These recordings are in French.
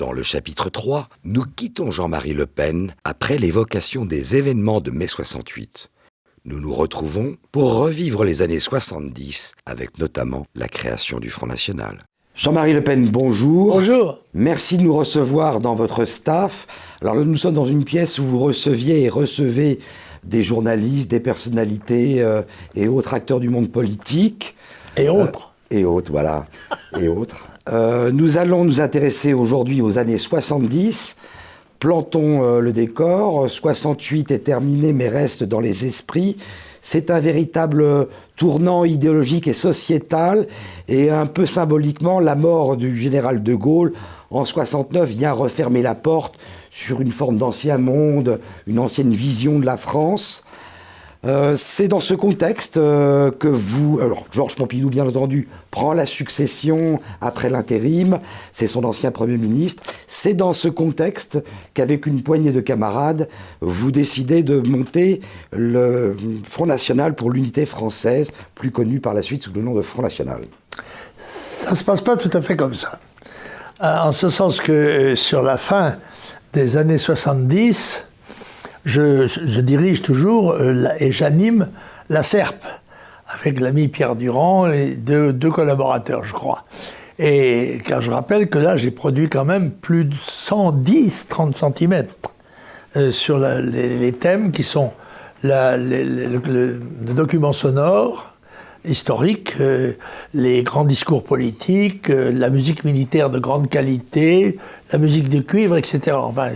Dans le chapitre 3, nous quittons Jean-Marie Le Pen après l'évocation des événements de mai 68. Nous nous retrouvons pour revivre les années 70, avec notamment la création du Front National. Jean-Marie Le Pen, bonjour. Bonjour. Merci de nous recevoir dans votre staff. Alors nous sommes dans une pièce où vous receviez et recevez des journalistes, des personnalités et autres acteurs du monde politique. Et autres. Et autres, voilà. Et autres. Nous allons nous intéresser aujourd'hui aux années 70. Plantons le décor. 68 est terminé mais reste dans les esprits. C'est un véritable tournant idéologique et sociétal. Et un peu symboliquement, la mort du général de Gaulle en 69 vient refermer la porte sur une forme d'ancien monde, une ancienne vision de la France. C'est dans ce contexte que vous... Alors, Georges Pompidou, bien entendu, prend la succession après l'intérim. C'est son ancien Premier ministre. C'est dans ce contexte qu'avec une poignée de camarades, vous décidez de monter le Front National pour l'unité française, plus connu par la suite sous le nom de Front National. Ça ne se passe pas tout à fait comme ça. En ce sens que sur la fin des années 70... Je dirige toujours et j'anime la SERP avec l'ami Pierre Durand et deux collaborateurs, je crois. Et car je rappelle que là, j'ai produit quand même plus de 110-30 cm sur les thèmes qui sont le document sonore, historique, les grands discours politiques, la musique militaire de grande qualité, la musique de cuivre, etc. Enfin,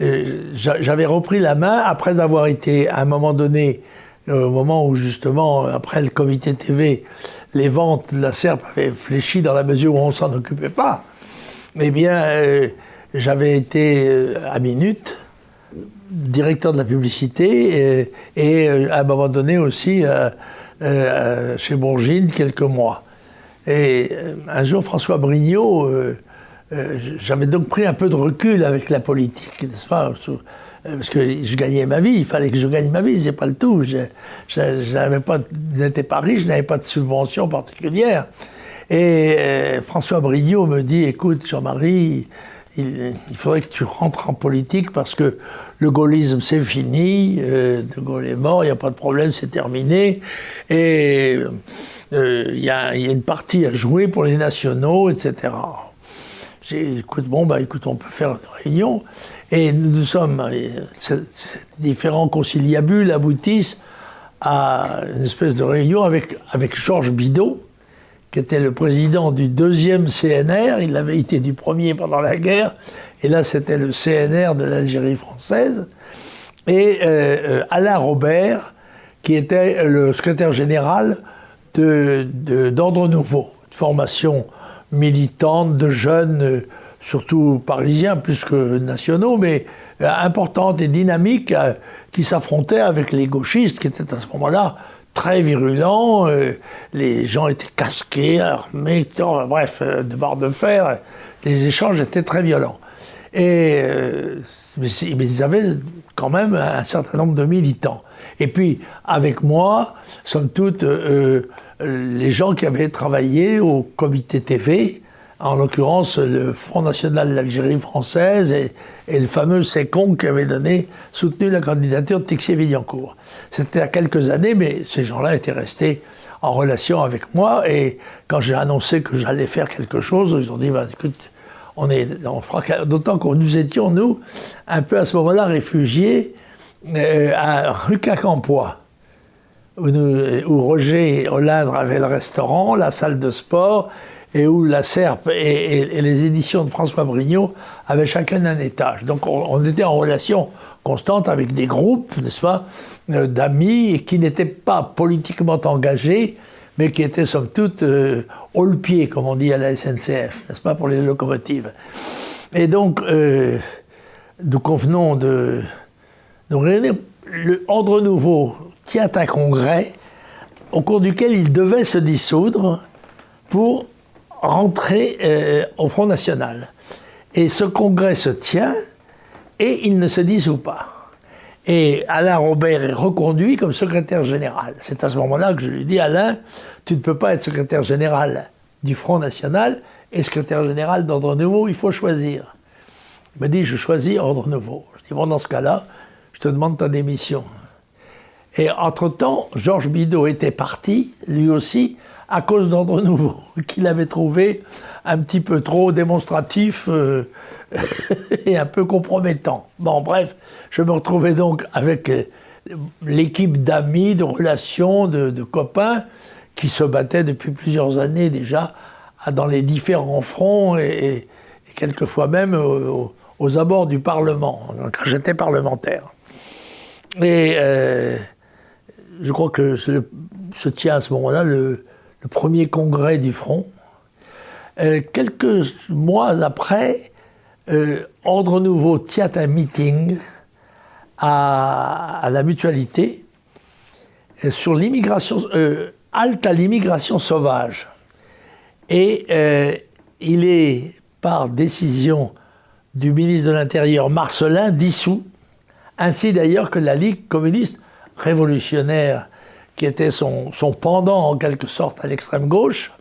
j'avais repris la main après avoir été, à un moment donné, au moment où justement, après le comité TV, les ventes de la SERP avaient fléchi dans la mesure où on ne s'en occupait pas. Eh bien, j'avais été à Minute, directeur de la publicité, et à un moment donné aussi... chez Bourgine quelques mois. Et un jour, François Brignot, j'avais donc pris un peu de recul avec la politique, n'est-ce pas ? Parce que je gagnais ma vie, il fallait que je gagne ma vie, c'est pas le tout. Je n'étais pas riche, je n'avais pas de subvention particulière. Et François Brignot me dit, écoute Jean-Marie, il faudrait que tu rentres en politique parce que le gaullisme c'est fini, De Gaulle est mort, il n'y a pas de problème, c'est terminé. Et il y a une partie à jouer pour les nationaux, etc. J'ai dit, écoute, on peut faire une réunion. Et nous sommes, ces différents conciliabules aboutissent à une espèce de réunion avec Georges Bidault, qui était le président du 2e CNR, il avait été du premier pendant la guerre, et là c'était le CNR de l'Algérie française, et Alain Robert, qui était le secrétaire général d'Ordre Nouveau, de formation militante de jeunes, surtout parisiens plus que nationaux, mais importante et dynamique, qui s'affrontaient avec les gauchistes, qui étaient à ce moment-là très virulent, les gens étaient casqués, armés, bref, de barres de fer, les échanges étaient très violents. Mais ils avaient quand même un certain nombre de militants. Et puis, avec moi, somme toute, les gens qui avaient travaillé au comité TV, en l'occurrence le Front National de l'Algérie française et le fameux Sécon qui avait soutenu la candidature de Texier-Villancourt. C'était il y a quelques années, mais ces gens-là étaient restés en relation avec moi, et quand j'ai annoncé que j'allais faire quelque chose, ils ont dit, écoute, on fera, d'autant que nous étions, nous, un peu à ce moment-là réfugiés à rue Quincampoix, où Roger Olindre avait le restaurant, la salle de sport, et où la SERP et les éditions de François Brignot avaient chacun un étage. Donc on était en relation constante avec des groupes, n'est-ce pas, d'amis qui n'étaient pas politiquement engagés, mais qui étaient somme toute haut-le-pied, comme on dit à la SNCF, n'est-ce pas, pour les locomotives. Et donc, nous convenons de nous réunir. Le Ordre Nouveau tient un congrès au cours duquel il devait se dissoudre pour rentrer au Front National. Et ce congrès se tient et il ne se dissout pas. Et Alain Robert est reconduit comme secrétaire général. C'est à ce moment-là que je lui dis, Alain, tu ne peux pas être secrétaire général du Front National et secrétaire général d'Ordre Nouveau, il faut choisir. Il m'a dit, je choisis Ordre Nouveau. Je dis, bon, dans ce cas-là, je te demande ta démission. Et entre-temps, Georges Bidault était parti, lui aussi, à cause d'Ordre Nouveau, qu'il avait trouvé un petit peu trop démonstratif et un peu compromettant. Bon, bref, je me retrouvais donc avec l'équipe d'amis, de relations, de copains, qui se battaient depuis plusieurs années déjà dans les différents fronts et quelquefois même aux abords du Parlement, quand j'étais parlementaire. Et je crois que se tient à ce moment-là le premier congrès du Front. Quelques mois après, Ordre Nouveau tient un meeting à la Mutualité sur l'immigration, halte à l'immigration sauvage. Et il est, par décision du ministre de l'Intérieur Marcellin, dissous, ainsi d'ailleurs que la Ligue communiste révolutionnaire, qui était son pendant en quelque sorte à l'extrême gauche.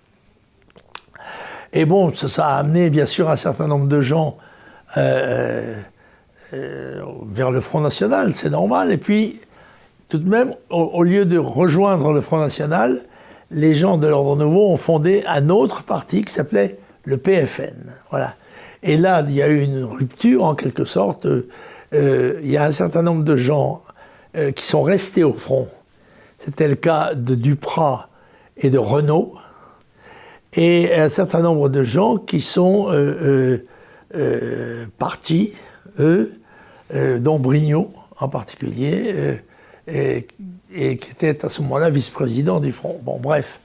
Et bon, ça a amené bien sûr un certain nombre de gens vers le Front National, c'est normal. Et puis, tout de même, au lieu de rejoindre le Front National, les gens de l'Ordre Nouveau ont fondé un autre parti qui s'appelait le PFN. Voilà. Et là, il y a eu une rupture, en quelque sorte. Il y a un certain nombre de gens qui sont restés au front. C'était le cas de Duprat et de Renaud. Et un certain nombre de gens qui sont partis, dont Brignot en particulier, et qui était à ce moment-là vice-président du Front. Bon, bref,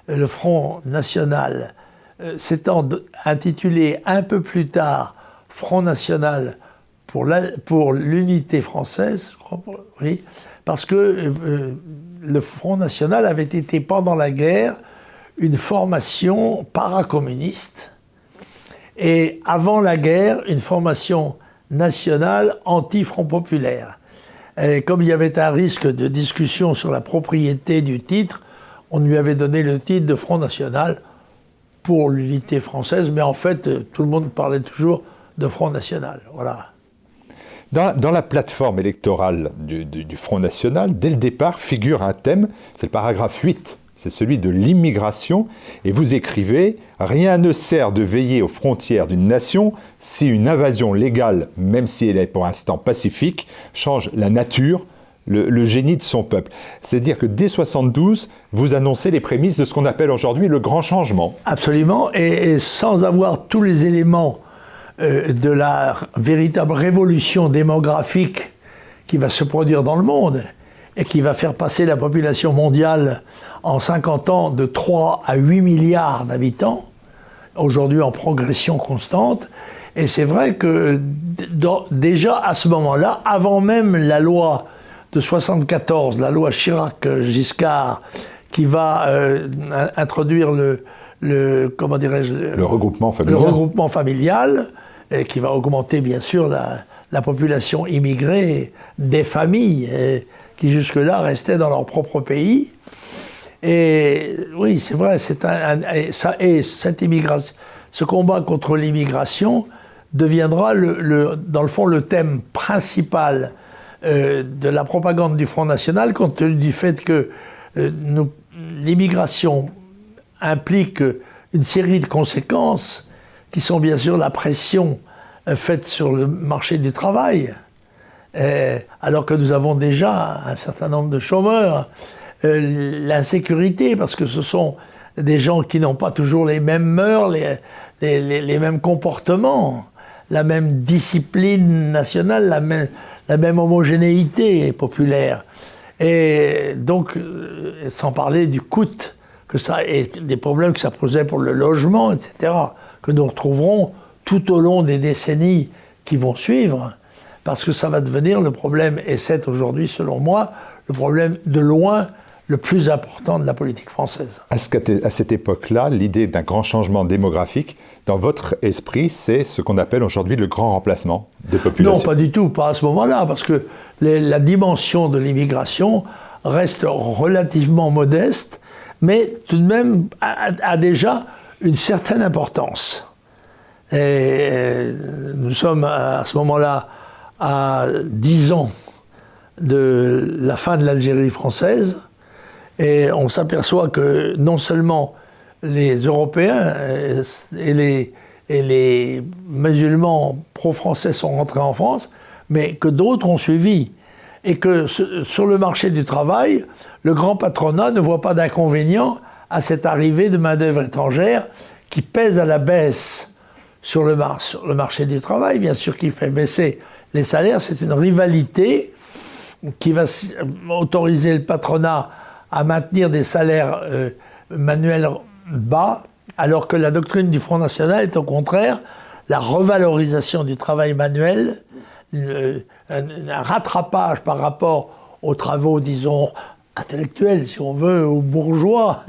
le Front National s'étant intitulé un peu plus tard Front National pour l'unité française, je crois, oui, parce que le Front National avait été pendant la guerre une formation paracommuniste et avant la guerre une formation nationale anti-Front populaire. Et comme il y avait un risque de discussion sur la propriété du titre, on lui avait donné le titre de Front National pour l'unité française, mais en fait tout le monde parlait toujours de Front National. Voilà. Dans la plateforme électorale du Front National, dès le départ, figure un thème, c'est le paragraphe 8, c'est celui de l'immigration, et vous écrivez « Rien ne sert de veiller aux frontières d'une nation si une invasion légale, même si elle est pour l'instant pacifique, change la nature, le génie de son peuple ». C'est-à-dire que dès 1972, vous annoncez les prémices de ce qu'on appelle aujourd'hui le grand changement. Absolument, et sans avoir tous les éléments de la véritable révolution démographique qui va se produire dans le monde et qui va faire passer la population mondiale en 50 ans de 3 à 8 milliards d'habitants, aujourd'hui en progression constante. Et c'est vrai que déjà à ce moment-là, avant même la loi de 74, la loi Chirac-Giscard, qui va introduire le regroupement familial. Le regroupement familial, et qui va augmenter bien sûr la population immigrée des familles qui jusque-là restaient dans leur propre pays. Et oui, c'est vrai, cette immigration, ce combat contre l'immigration deviendra dans le fond le thème principal de la propagande du Front National, compte tenu du fait que l'immigration implique une série de conséquences qui sont bien sûr la pression faite sur le marché du travail, alors que nous avons déjà un certain nombre de chômeurs, l'insécurité, parce que ce sont des gens qui n'ont pas toujours les mêmes mœurs, les mêmes comportements, la même discipline nationale, la même homogénéité populaire. Et donc, sans parler du coût que ça, et des problèmes que ça posait pour le logement, etc., que nous retrouverons tout au long des décennies qui vont suivre, parce que ça va devenir le problème, et c'est aujourd'hui, selon moi, le problème de loin le plus important de la politique française. À cette époque-là, l'idée d'un grand changement démographique, dans votre esprit, c'est ce qu'on appelle aujourd'hui le grand remplacement de population. Non, pas du tout, pas à ce moment-là, parce que la dimension de l'immigration reste relativement modeste, mais tout de même a déjà une certaine importance. Et nous sommes à ce moment-là à 10 ans de la fin de l'Algérie française, et on s'aperçoit que non seulement les Européens et les musulmans pro-français sont rentrés en France, mais que d'autres ont suivi. Et que sur le marché du travail, le grand patronat ne voit pas d'inconvénient à cette arrivée de main-d'œuvre étrangère qui pèse à la baisse sur le marché du travail, bien sûr, qui fait baisser les salaires. C'est une rivalité qui va autoriser le patronat à maintenir des salaires manuels bas, alors que la doctrine du Front National est au contraire la revalorisation du travail manuel, un rattrapage par rapport aux travaux, disons, intellectuels, si on veut, ou bourgeois,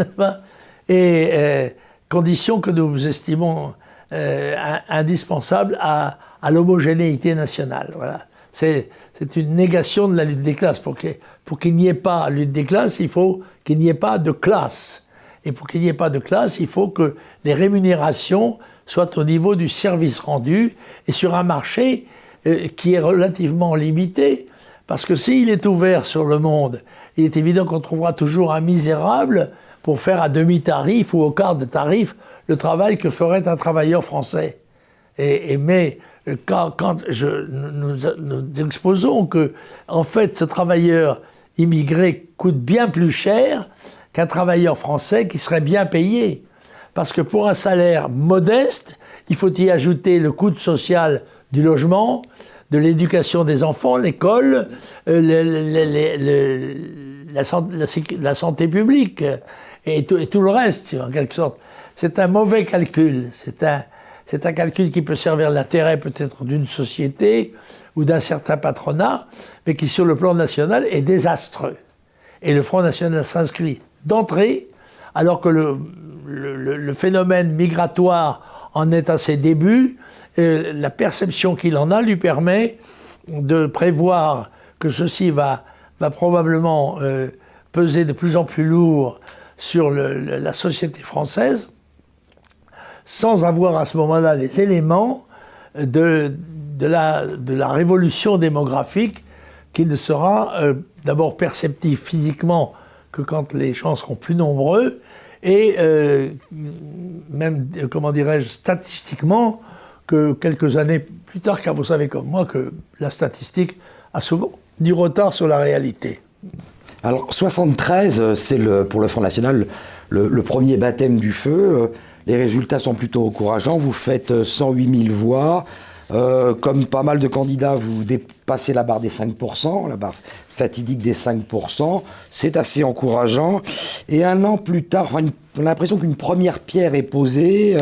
et conditions que nous estimons indispensables à l'homogénéité nationale. Voilà. C'est une négation de la lutte des classes. Pour qu'il n'y ait pas lutte des classes, il faut qu'il n'y ait pas de classe. Et pour qu'il n'y ait pas de classe, il faut que les rémunérations soient au niveau du service rendu et sur un marché qui est relativement limité. Parce que s'il est ouvert sur le monde, il est évident qu'on trouvera toujours un misérable pour faire à demi-tarif ou au quart de tarif le travail que ferait un travailleur français. Mais quand nous exposons que, en fait, ce travailleur immigré coûte bien plus cher qu'un travailleur français qui serait bien payé. Parce que pour un salaire modeste, il faut y ajouter le coût social du logement, de l'éducation des enfants, l'école, la santé publique et tout le reste, en quelque sorte. C'est un mauvais calcul. C'est un calcul qui peut servir l'intérêt peut-être d'une société ou d'un certain patronat, mais qui, sur le plan national, est désastreux. Et le Front National s'inscrit d'entrée, alors que le phénomène migratoire en est à ses débuts. La perception qu'il en a lui permet de prévoir que ceci va probablement peser de plus en plus lourd sur la société française, sans avoir à ce moment-là les éléments de la révolution démographique qui ne sera d'abord perceptive physiquement que quand les gens seront plus nombreux, et même, comment dirais-je, statistiquement, que quelques années plus tard, car vous savez comme moi que la statistique a souvent du retard sur la réalité. Alors, 73, c'est pour le Front National le premier baptême du feu. Les résultats sont plutôt encourageants. Vous faites 108 000 voix. Comme pas mal de candidats, vous dépassez la barre des 5%, la barre fatidique des 5%. C'est assez encourageant. Et un an plus tard, on a l'impression qu'une première pierre est posée,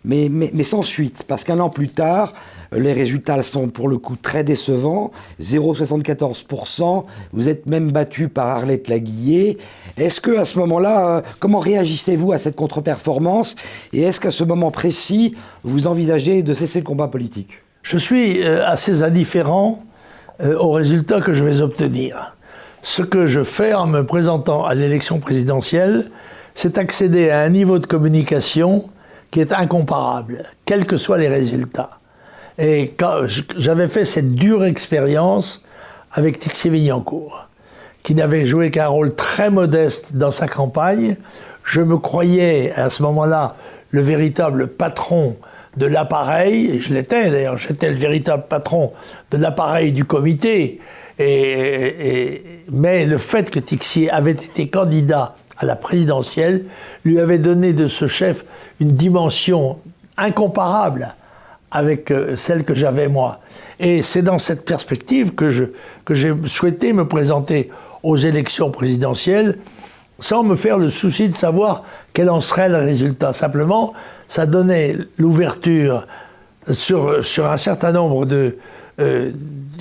mais sans suite. Parce qu'un an plus tard, les résultats sont pour le coup très décevants. 0,74%. Vous êtes même battu par Arlette Laguillet. Est-ce qu'à ce moment-là, comment réagissez-vous à cette contre-performance? Et est-ce qu'à ce moment précis, vous envisagez de cesser le combat politique? Je suis assez indifférent aux résultats que je vais obtenir. Ce que je fais en me présentant à l'élection présidentielle, c'est accéder à un niveau de communication qui est incomparable, quels que soient les résultats. Et quand j'avais fait cette dure expérience avec Tixier-Vignancourt, qui n'avait joué qu'un rôle très modeste dans sa campagne, je me croyais à ce moment-là le véritable patron de l'appareil, et je l'étais d'ailleurs, j'étais le véritable patron de l'appareil du comité, mais le fait que Tixier avait été candidat à la présidentielle lui avait donné de ce chef une dimension incomparable avec celle que j'avais moi. Et c'est dans cette perspective que j'ai souhaité me présenter aux élections présidentielles sans me faire le souci de savoir quel en serait le résultat. Simplement, ça donnait l'ouverture sur un certain nombre de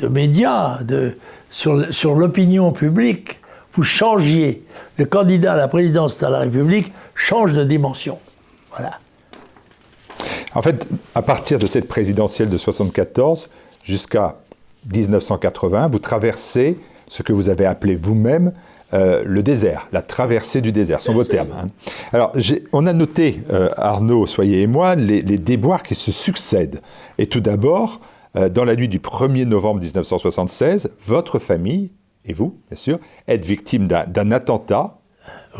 médias, sur l'opinion publique. Vous changiez. Le candidat à la présidence de la République change de dimension. Voilà. En fait, à partir de cette présidentielle de 1974 jusqu'à 1980, vous traversez ce que vous avez appelé vous-même le désert, la traversée du désert, sont vos termes. Hein. Alors, on a noté, Arnaud, Soyer et moi, les déboires qui se succèdent. Et tout d'abord, dans la nuit du 1er novembre 1976, votre famille, et vous, bien sûr, êtes victime d'un attentat.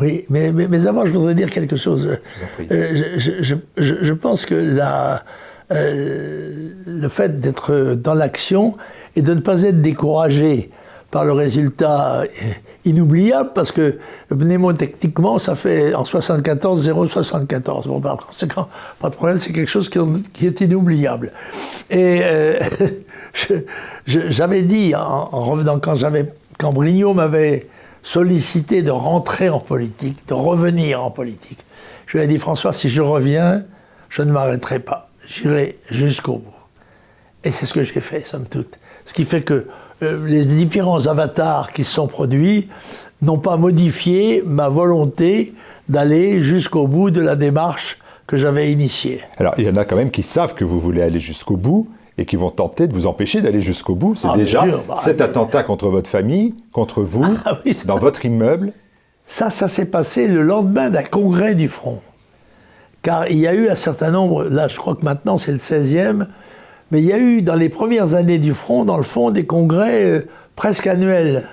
Oui, mais avant, je voudrais dire quelque chose. Je pense que le fait d'être dans l'action et de ne pas être découragé par le résultat inoubliable, parce que mnémotechniquement, ça fait en 74, 0,74. Bon, par conséquent, pas de problème, c'est quelque chose qui est inoubliable. Et j'avais dit, en revenant, quand Brignot m'avait sollicité de rentrer en politique, de revenir en politique, je lui ai dit, François, si je reviens, je ne m'arrêterai pas. J'irai jusqu'au bout. Et c'est ce que j'ai fait, somme toute. Ce qui fait que les différents avatars qui se sont produits n'ont pas modifié ma volonté d'aller jusqu'au bout de la démarche que j'avais initiée. Alors, il y en a quand même qui savent que vous voulez aller jusqu'au bout et qui vont tenter de vous empêcher d'aller jusqu'au bout. C'est déjà cet attentat contre votre famille, contre vous, dans votre immeuble. Ça s'est passé le lendemain d'un congrès du Front. Car il y a eu un certain nombre, là je crois que maintenant c'est le 16e, mais il y a eu dans les premières années du Front, dans le fond, des congrès presque annuels.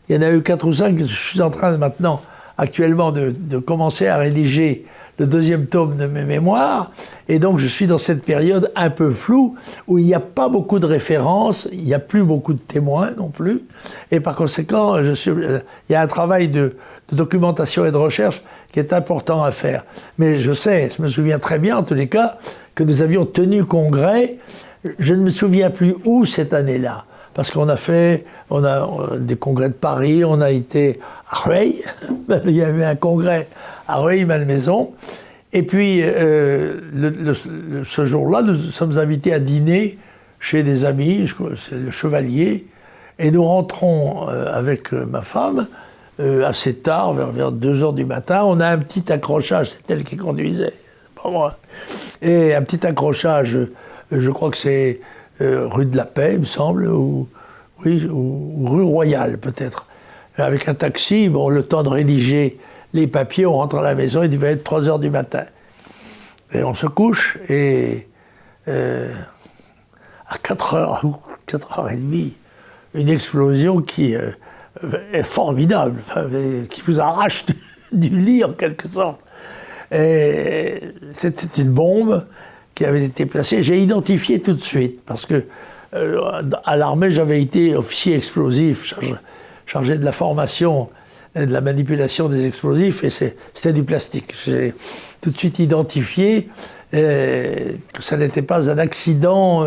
Il y en a eu 4 ou 5, je suis en train maintenant, actuellement, de commencer à rédiger le 2e tome de mes mémoires, et donc je suis dans cette période un peu floue, où il n'y a pas beaucoup de références, il n'y a plus beaucoup de témoins non plus, et par conséquent, il y a un travail de documentation et de recherche qui est important à faire. Mais je me souviens très bien, en tous les cas, que nous avions tenu congrès. Je ne me souviens plus où cette année-là, parce qu'on a fait des congrès de Paris, on a été à Rueil, il y avait un congrès à Rueil-Malmaison, et puis ce jour-là, nous sommes invités à dîner chez des amis, c'est le Chevalier, et nous rentrons avec ma femme assez tard, vers 2h du matin. On a un petit accrochage, c'est elle qui conduisait, pas moi, et un petit accrochage. Je crois que c'est rue de la Paix, il me semble, ou rue Royale, peut-être. Avec un taxi, bon, le temps de rédiger les papiers, on rentre à la maison, il devait être 3h du matin. Et on se couche, et à 4h ou 4h30, une explosion qui est formidable, qui vous arrache du lit, en quelque sorte. Et c'était une bombe qui avait été placée. J'ai identifié tout de suite, parce que à l'armée, j'avais été officier explosif, chargé de la formation et de la manipulation des explosifs, et c'était du plastique. J'ai tout de suite identifié que ça n'était pas un accident,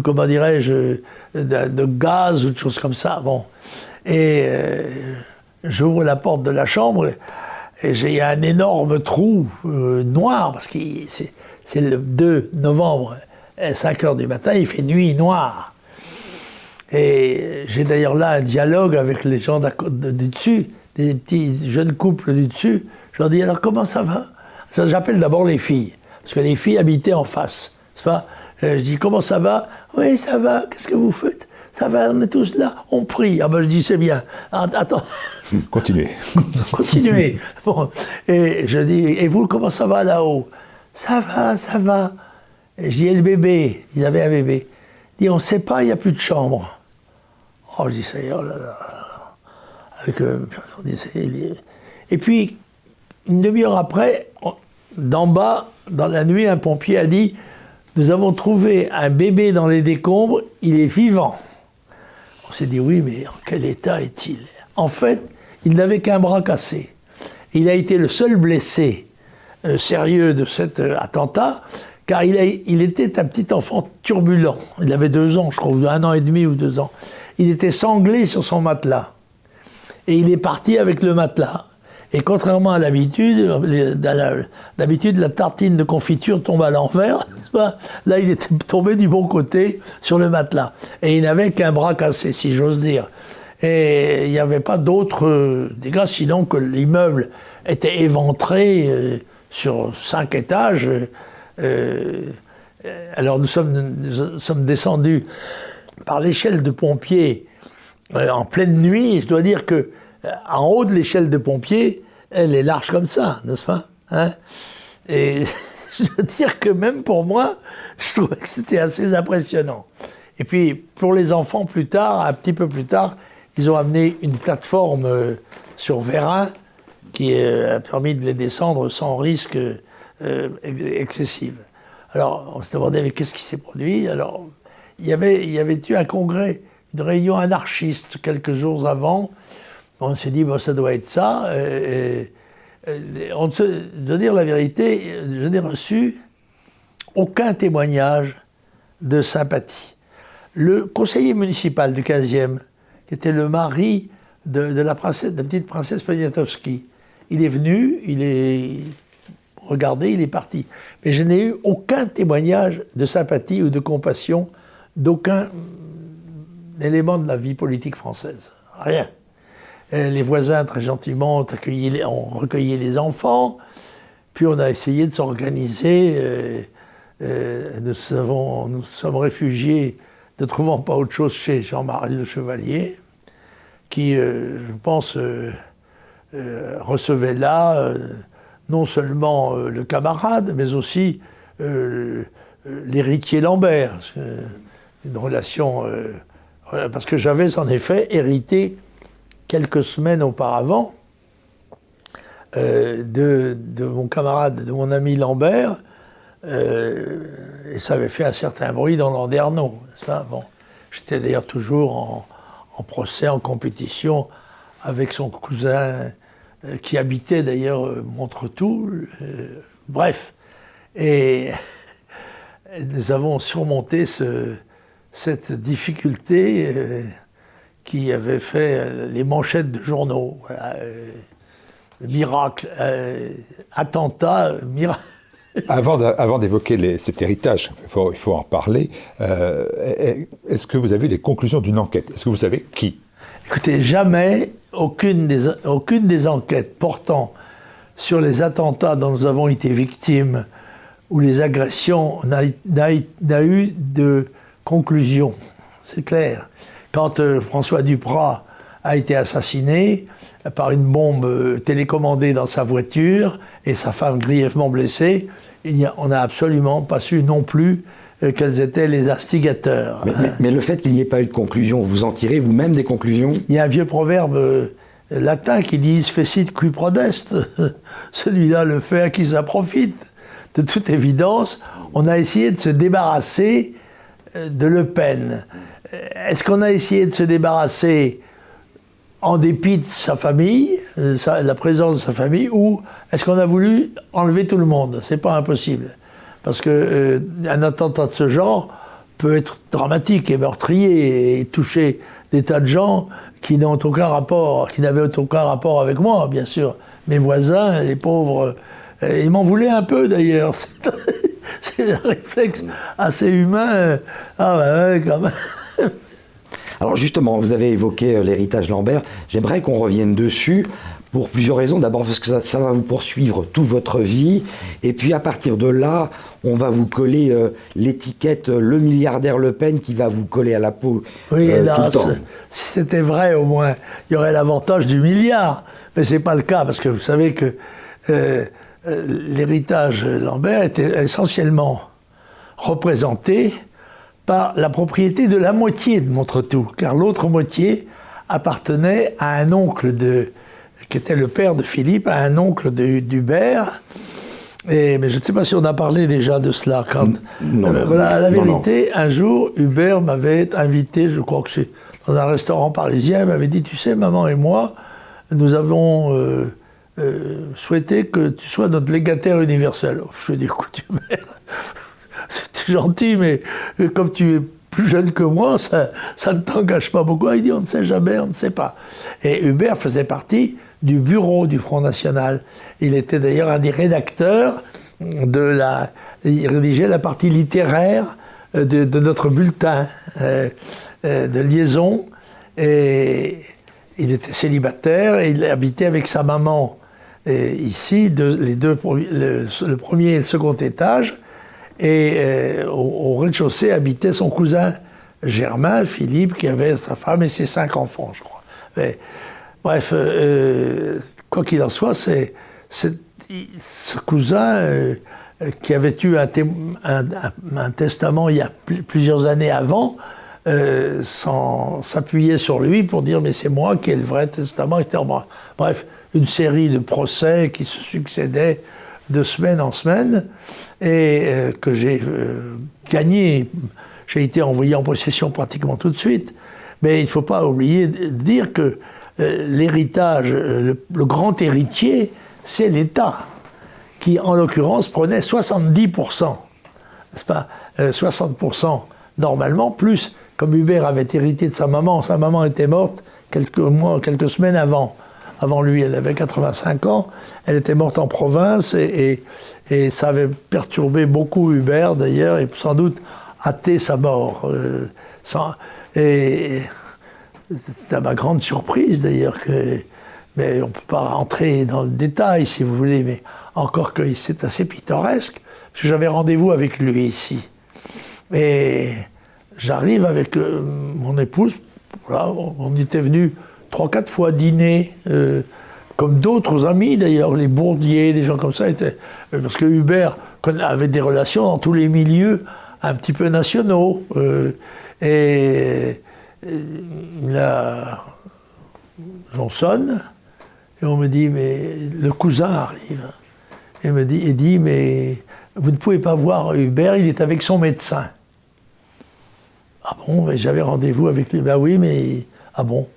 comment dirais-je, de gaz ou de choses comme ça. Bon. Et j'ouvre la porte de la chambre, et il y a un énorme trou noir, parce que c'est le 2 novembre, à 5h du matin, il fait nuit noire. Et j'ai d'ailleurs là un dialogue avec les gens du dessus, des petits jeunes couples du dessus. Je leur dis, alors comment ça va? J'appelle d'abord les filles, parce que les filles habitaient en face. C'est pas, je dis, comment ça va? Oui, ça va, qu'est-ce que vous faites? Ça va, on est tous là, on prie. Ah ben je dis, c'est bien. Attends. Continuez. Continuez. Bon. Et je dis, et vous, comment ça va là-haut? Ça va, ça va. Et je dis, et le bébé? Ils avaient un bébé. Il dit, on ne sait pas, il n'y a plus de chambre. Oh, je dis, ça y est, oh là là. Avec, on dit, et puis, une demi-heure après, d'en bas, dans la nuit, un pompier a dit, nous avons trouvé un bébé dans les décombres, il est vivant. On s'est dit, oui, mais en quel état est-il? En fait, il n'avait qu'un bras cassé. Il a été le seul blessé sérieux de cet attentat, car il était un petit enfant turbulent. Il avait 2 ans, je crois, ou 1 an et demi ou 2 ans. Il était sanglé sur son matelas. Et il est parti avec le matelas. Et contrairement à l'habitude, d'habitude, la tartine de confiture tombe à l'envers. Là, il était tombé du bon côté sur le matelas. Et il n'avait qu'un bras cassé, si j'ose dire. Et il n'y avait pas d'autres dégâts, sinon que l'immeuble était éventré sur 5 étages. Alors nous sommes descendus par l'échelle de pompiers en pleine nuit. Je dois dire que en haut de l'échelle de pompier, elle est large comme ça, n'est-ce pas, hein? Et je veux dire que même pour moi, je trouvais que c'était assez impressionnant. Et puis, pour les enfants, plus tard, un petit peu plus tard, ils ont amené une plateforme sur vérin qui a permis de les descendre sans risque excessif. Alors, on se demandait, mais qu'est-ce qui s'est produit? Alors, il y avait eu un congrès, une réunion anarchiste quelques jours avant. On s'est dit, bon, ça doit être ça. De dire la vérité, je n'ai reçu aucun témoignage de sympathie. Le conseiller municipal du 15e, qui était le mari de la petite princesse Poniatowski, il est venu, il est regardé, il est parti. Mais je n'ai eu aucun témoignage de sympathie ou de compassion d'aucun élément de la vie politique française. Rien. Les voisins, très gentiment, ont recueilli les enfants, puis on a essayé de s'organiser. Nous sommes réfugiés, ne trouvant pas autre chose, chez Jean-Marie Le Chevalier, qui, je pense, recevait là non seulement le camarade, mais aussi l'héritier Lambert. Une relation... parce que j'avais en effet hérité quelques semaines auparavant de mon camarade, de mon ami Lambert, et ça avait fait un certain bruit dans Landerneau. Bon, j'étais d'ailleurs toujours en procès, en compétition avec son cousin qui habitait d'ailleurs Montretout. Bref, et nous avons surmonté cette difficulté qui avait fait les manchettes de journaux. Miracle, attentat, miracle. Avant d'évoquer cet héritage, il faut en parler, est-ce que vous avez les conclusions d'une enquête? Est-ce que vous savez qui? Écoutez, jamais aucune des enquêtes portant sur les attentats dont nous avons été victimes ou les agressions n'a eu de conclusion. C'est clair. Quand François Duprat a été assassiné par une bombe télécommandée dans sa voiture et sa femme grièvement blessée, on n'a absolument pas su non plus quels étaient les instigateurs. Mais le fait qu'il n'y ait pas eu de conclusion, vous en tirez vous-même des conclusions? Il y a un vieux proverbe latin qui dit « Fecit qui prodest ». Celui-là le fait à qui ça profite. De toute évidence, on a essayé de se débarrasser de Le Pen. Est-ce qu'on a essayé de se débarrasser en dépit de sa famille, la présence de sa famille, ou est-ce qu'on a voulu enlever tout le monde? C'est pas impossible. Parce qu'un attentat de ce genre peut être dramatique et meurtrier et toucher des tas de gens qui n'avaient aucun rapport avec moi, bien sûr. Mes voisins, les pauvres, ils m'en voulaient un peu d'ailleurs. C'est un réflexe assez humain. Ah ouais, quand même. Alors justement, vous avez évoqué l'héritage Lambert. J'aimerais qu'on revienne dessus pour plusieurs raisons. D'abord parce que ça va vous poursuivre toute votre vie. Et puis à partir de là, on va vous coller l'étiquette le milliardaire Le Pen qui va vous coller à la peau oui, là, tout le temps. Si c'était vrai, au moins, il y aurait l'avantage du milliard. Mais c'est pas le cas parce que vous savez que l'héritage Lambert était essentiellement représenté par la propriété de la moitié de Montretout, car l'autre moitié appartenait à un oncle qui était le père de Philippe, à un oncle d'Hubert. Mais je ne sais pas si on a parlé déjà de cela. Voilà, la vérité, un jour, Hubert m'avait invité, je crois que c'est dans un restaurant parisien, il m'avait dit, tu sais, maman et moi, nous avons souhaité que tu sois notre légataire universel. Je lui ai dit, écoute, Hubert, c'est gentil, mais comme tu es plus jeune que moi, ça ne t'engage pas beaucoup. Il dit, on ne sait jamais, on ne sait pas. Et Hubert faisait partie du bureau du Front National. Il était d'ailleurs un des rédacteurs il rédigeait la partie littéraire de notre bulletin de liaison. Et il était célibataire et il habitait avec sa maman ici, le premier et le second étage. Et au rez-de-chaussée habitait son cousin Germain, Philippe, qui avait sa femme et ses 5 enfants, je crois. Bref, quoi qu'il en soit, c'est ce cousin qui avait eu un testament il y a plusieurs années avant, s'appuyait sur lui pour dire mais c'est moi qui ai le vrai testament, etc. Bref, une série de procès qui se succédaient de semaine en semaine et que j'ai gagné. J'ai été envoyé en possession pratiquement tout de suite. Mais il ne faut pas oublier de dire que l'héritage, le grand héritier, c'est l'État, qui en l'occurrence prenait 70%. N'est-ce pas 60% normalement, plus comme Hubert avait hérité de sa maman était morte quelques semaines avant lui, elle avait 85 ans, elle était morte en province et ça avait perturbé beaucoup Hubert d'ailleurs et sans doute hâté sa mort. Et c'est à ma grande surprise d'ailleurs mais on ne peut pas rentrer dans le détail si vous voulez, mais encore que c'est assez pittoresque, parce que j'avais rendez-vous avec lui ici. Et j'arrive avec mon épouse, voilà, on était venus 3-4 fois dîner, comme d'autres amis d'ailleurs, les Bourdier, des gens comme ça, parce que Hubert avait des relations dans tous les milieux un petit peu nationaux. Là, on sonne, et on me dit, mais le cousin arrive. Et il dit, mais vous ne pouvez pas voir Hubert, il est avec son médecin. Ah bon, mais j'avais rendez-vous avec lui. Ben oui, mais... Ah bon.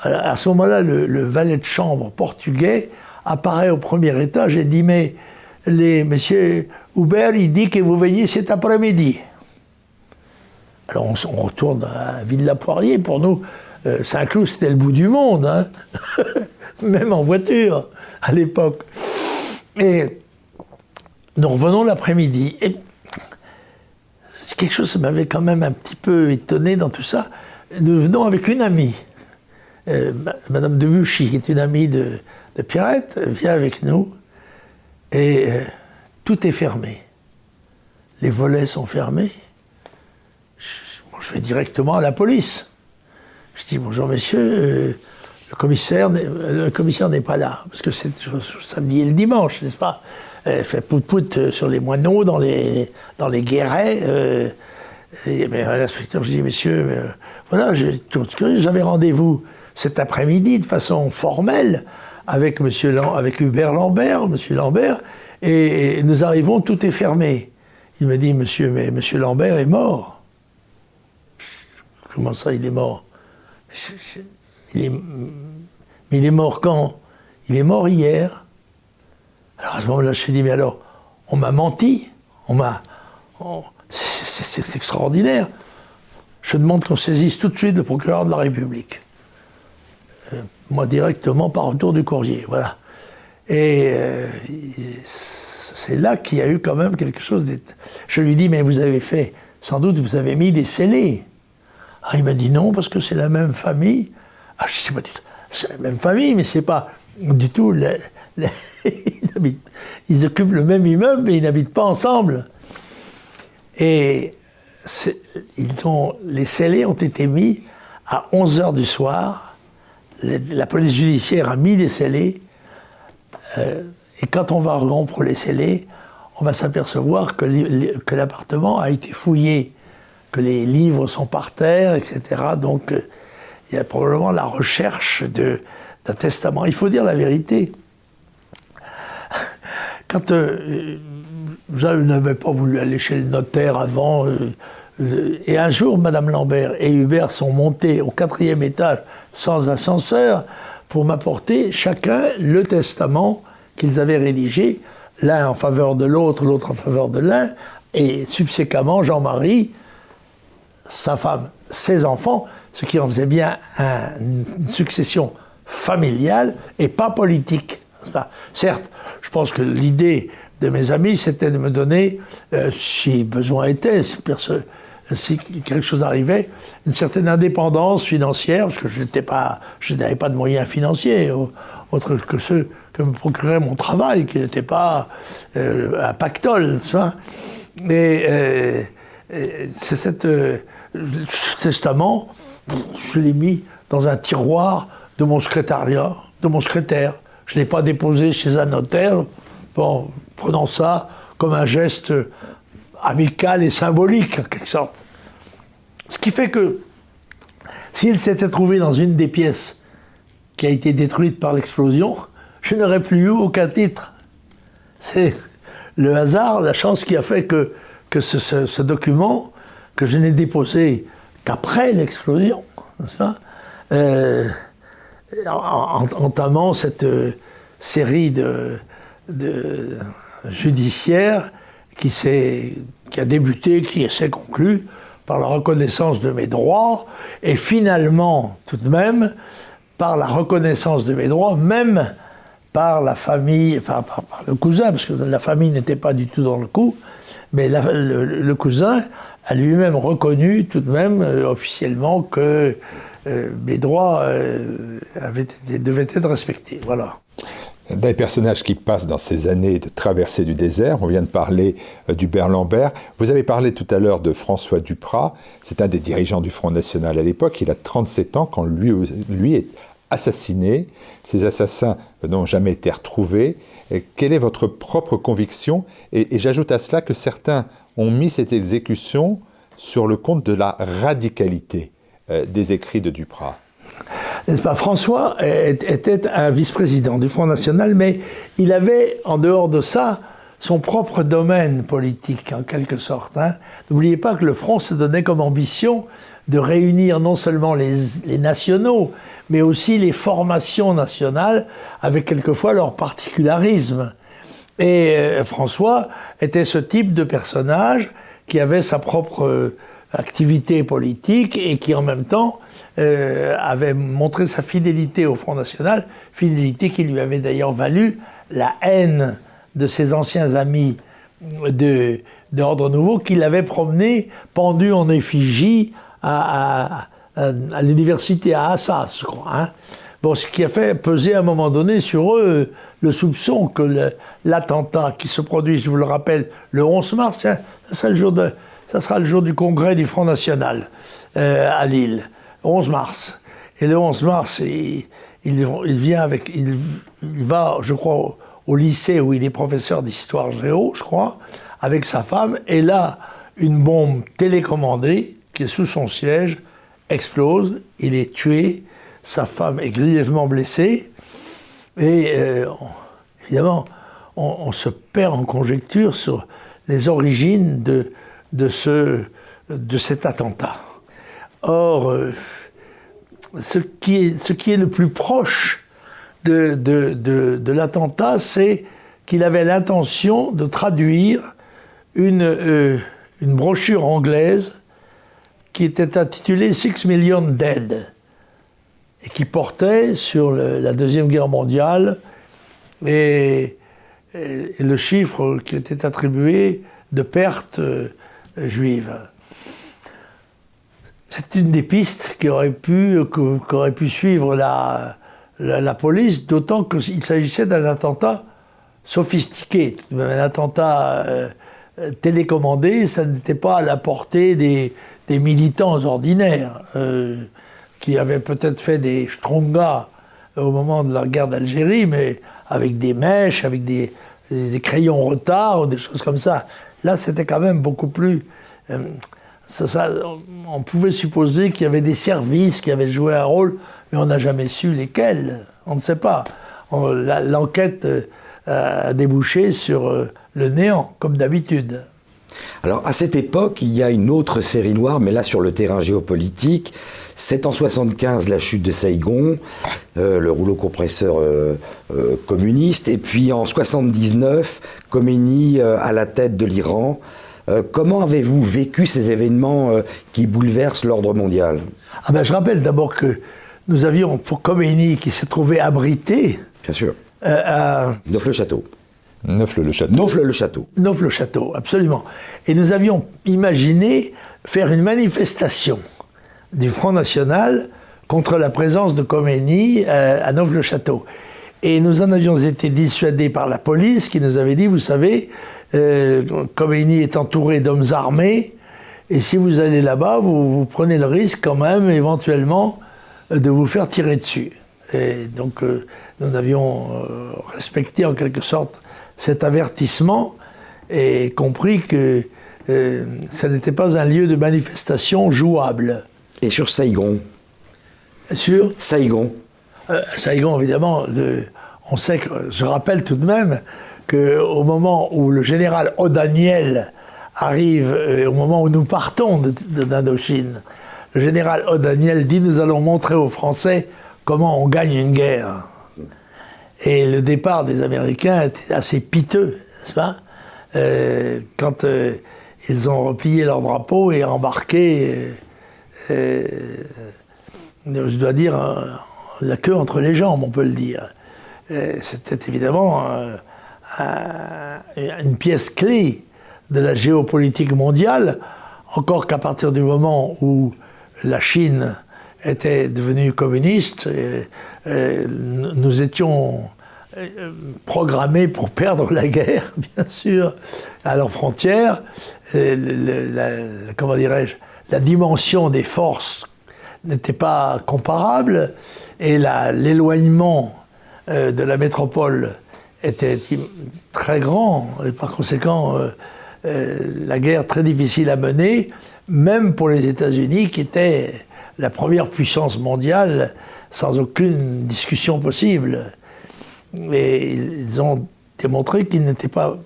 À ce moment-là, le valet de chambre portugais apparaît au premier étage et dit, mais monsieur Hubert, il dit que vous veniez cet après-midi. Alors on retourne à Ville-la-Poirier. Pour nous, Saint-Cloud, c'était le bout du monde, hein. Même en voiture, à l'époque. Et nous revenons l'après-midi. Et quelque chose, ça m'avait quand même un petit peu étonné dans tout ça. Nous venons avec une amie, Madame de Buchy, qui est une amie de Pierrette, vient avec nous. Et tout est fermé. Les volets sont fermés. Je vais directement à la police. Je dis, bonjour messieurs, le commissaire n'est pas là, parce que c'est samedi et le dimanche, n'est-ce pas? Elle fait pout-pout sur les moineaux, dans les guérets. Mais l'inspecteur, je dis, messieurs, voilà, j'avais rendez-vous cet après-midi de façon formelle avec Hubert Lambert, monsieur Lambert, et nous arrivons, tout est fermé. Il me dit, monsieur Lambert est mort. Comment ça, il est mort? Il est mort quand? Il est mort hier. Alors à ce moment-là, je me suis dit, mais alors, on m'a menti, c'est extraordinaire. Je demande qu'on saisisse tout de suite le procureur de la République. Moi, directement, par retour du courrier, voilà. Et c'est là qu'il y a eu quand même quelque chose d'être... Je lui dis, mais vous avez fait, sans doute, vous avez mis des scellés. Ah, il m'a dit non, parce que c'est la même famille. Ah, je sais pas du tout. C'est la même famille, mais c'est pas du tout... Ils occupent le même immeuble, mais ils n'habitent pas ensemble. Et les scellés ont été mis à 11h du soir. La police judiciaire a mis des scellés. Et quand on va rompre les scellés, on va s'apercevoir que l'appartement a été fouillé, que les livres sont par terre, etc. Donc, il y a probablement la recherche d'un testament. Il faut dire la vérité. Quand je n'avais pas voulu aller chez le notaire avant, et un jour, Madame Lambert et Hubert sont montés au 4e étage sans ascenseur pour m'apporter chacun le testament qu'ils avaient rédigé, l'un en faveur de l'autre, l'autre en faveur de l'un, et subséquemment, Jean-Marie, sa femme, ses enfants, ce qui en faisait bien une succession familiale et pas politique. Certes, je pense que l'idée de mes amis, c'était de me donner, si besoin était, si quelque chose arrivait, une certaine indépendance financière, parce que je n'avais pas de moyens financiers, autres que ceux que me procurait mon travail, qui n'était pas un pactole, tu vois. Et c'est ce testament, je l'ai mis dans un tiroir de mon secrétariat, de mon secrétaire. Je ne l'ai pas déposé chez un notaire, bon, prenant ça comme un geste amical et symbolique, en quelque sorte. Ce qui fait que, s'il s'était trouvé dans une des pièces qui a été détruite par l'explosion, je n'aurais plus eu aucun titre. C'est le hasard, la chance qui a fait que ce document, que je n'ai déposé qu'après l'explosion, n'est-ce pas, entamant cette série de judiciaire qui a débuté, qui s'est conclue par la reconnaissance de mes droits, et finalement, tout de même, par la reconnaissance de mes droits, même par la famille, enfin par le cousin, parce que la famille n'était pas du tout dans le coup, mais le cousin a lui-même reconnu tout de même officiellement que mes droits devaient être respectés. Voilà. Des personnages qui passent dans ces années de traversée du désert, on vient de parler d'Hubert Lambert. Vous avez parlé tout à l'heure de François Duprat, c'est un des dirigeants du Front National à l'époque, il a 37 ans quand lui est assassiné. Ces assassins n'ont jamais été retrouvés. Quelle est votre propre conviction ? Et j'ajoute à cela que certains ont mis cette exécution sur le compte de la radicalité des écrits de Duprat. N'est-ce pas ? François était un vice-président du Front National, mais il avait, en dehors de ça, son propre domaine politique, en quelque sorte. N'oubliez pas que le Front se donnait comme ambition de réunir non seulement les nationaux, mais aussi les formations nationales, avec quelquefois leur particularisme. Et François était ce type de personnage qui avait sa propre activité politique et qui en même temps avait montré sa fidélité au Front National, fidélité qui lui avait d'ailleurs valu la haine de ses anciens amis d'Ordre Nouveau qui l'avaient promené pendu en effigie à l'université à Assas, je crois. Bon, ce qui a fait peser à un moment donné sur eux le soupçon que l'attentat qui se produit, je vous le rappelle, le 11 mars, ça sera le jour du congrès du Front National à Lille, 11 mars. Et le 11 mars, il va, je crois, au lycée où il est professeur d'histoire géo, je crois, avec sa femme, et là, une bombe télécommandée qui est sous son siège explose, il est tué, sa femme est grièvement blessée, et évidemment, on se perd en conjecture sur les origines de cet attentat. Or, ce qui est le plus proche de l'attentat, c'est qu'il avait l'intention de traduire une brochure anglaise qui était intitulée « 6 million dead » et qui portait sur la Deuxième Guerre mondiale et le chiffre qui était attribué de pertes juives. C'est une des pistes qu'aurait pu suivre la police, d'autant qu'il s'agissait d'un attentat sophistiqué, un attentat télécommandé, ça n'était pas à la portée des militants ordinaires qui avaient peut-être fait des strongas au moment de la guerre d'Algérie, mais avec des mèches, avec des crayons retard ou des choses comme ça. Là, c'était quand même beaucoup plus... on pouvait supposer qu'il y avait des services qui avaient joué un rôle, mais on n'a jamais su lesquels. On ne sait pas. L'enquête a débouché sur le néant, comme d'habitude. Alors, à cette époque, il y a une autre série noire, mais là sur le terrain géopolitique. C'est en 1975, la chute de Saïgon, le rouleau compresseur communiste. Et puis en 1979, Khomeini à la tête de l'Iran. Comment avez-vous vécu ces événements qui bouleversent l'ordre mondial ? Je rappelle d'abord que nous avions pour Khomeini qui s'est trouvé abrité. Bien sûr. Neauphle-le-Château. Neauphle-le-Château, absolument. Et nous avions imaginé faire une manifestation du Front National contre la présence de Khomeini à Neauphle-le-Château. Et nous en avions été dissuadés par la police qui nous avait dit, vous savez, Khomeini est entouré d'hommes armés, et si vous allez là-bas, vous prenez le risque quand même, éventuellement, de vous faire tirer dessus. Et donc nous avions respecté en quelque sorte cet avertissement et compris que ça n'était pas un lieu de manifestation jouable. Et sur Saïgon? Sur Saïgon. Saïgon, évidemment, on sait que, je rappelle tout de même qu'au moment où le général O'Daniel arrive, au moment où nous partons d'Indochine, le général O'Daniel dit « Nous allons montrer aux Français comment on gagne une guerre ». Et le départ des Américains était assez piteux, n'est-ce pas? Quand ils ont replié leur drapeau et embarqué, je dois dire, la queue entre les jambes, on peut le dire. C'était évidemment une pièce clé de la géopolitique mondiale, encore qu'à partir du moment où la Chine était devenue communiste, nous étions programmés pour perdre la guerre, bien sûr, à leurs frontières. Comment dirais-je, la dimension des forces n'était pas comparable et l'éloignement de la métropole était très grand et par conséquent la guerre très difficile à mener, même pour les États-Unis qui étaient la première puissance mondiale sans aucune discussion possible. Et ils ont démontré qu'ils n'étaient pas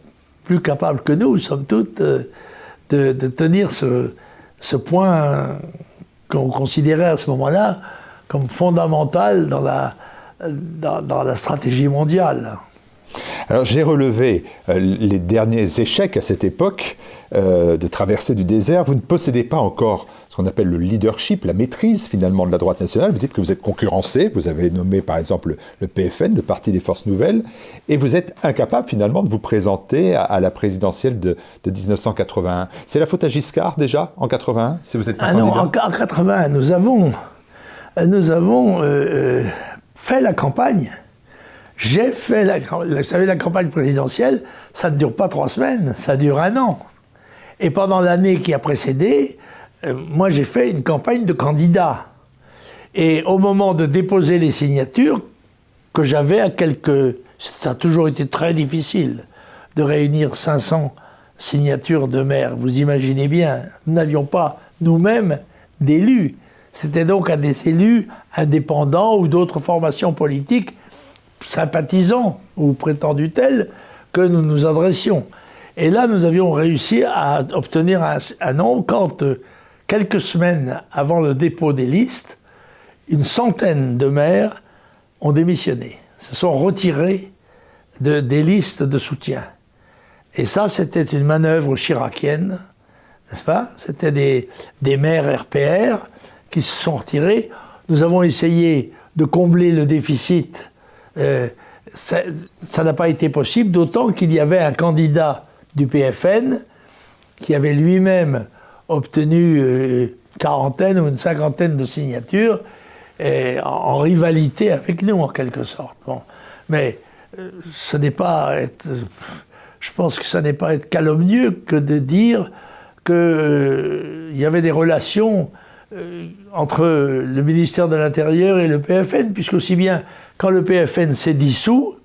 plus capables que nous, somme toute, de tenir ce point qu'on considérait à ce moment-là comme fondamental dans la stratégie mondiale. Alors j'ai relevé les derniers échecs à cette époque de traversée du désert. Vous ne possédez pas encore ce qu'on appelle le leadership, la maîtrise finalement de la droite nationale. Vous dites que vous êtes concurrencé, vous avez nommé par exemple le PFN, le Parti des Forces Nouvelles, et vous êtes incapable finalement de vous présenter à la présidentielle de 1981. C'est la faute à Giscard déjà, en 81, si vous êtes pas candidat? Non, en 81, nous avons fait la campagne. J'ai fait vous savez, la campagne présidentielle, ça ne dure pas 3 semaines, ça dure 1 an. Et pendant l'année qui a précédé, moi j'ai fait une campagne de candidat. Et au moment de déposer les signatures, que j'avais ça a toujours été très difficile de réunir 500 signatures de maires. Vous imaginez bien, nous n'avions pas nous-mêmes d'élus. C'était donc à des élus indépendants ou d'autres formations politiques sympathisants ou prétendus tels que nous nous adressions. Et là, nous avions réussi à obtenir un nombre quand, quelques semaines avant le dépôt des listes, une centaine de maires ont démissionné, se sont retirés des listes de soutien. Et ça, c'était une manœuvre chiracienne, n'est-ce pas? C'était des maires RPR qui se sont retirés. Nous avons essayé de combler le déficit. Ça n'a pas été possible, d'autant qu'il y avait un candidat du PFN qui avait lui-même obtenu une quarantaine ou une cinquantaine de signatures en rivalité avec nous, en quelque sorte. Bon. Mais ce n'est pas je pense que ça n'est pas être calomnieux que de dire qu'il y avait des relations entre le ministère de l'Intérieur et le PFN, puisque aussi bien quand le PFN s'est dissous,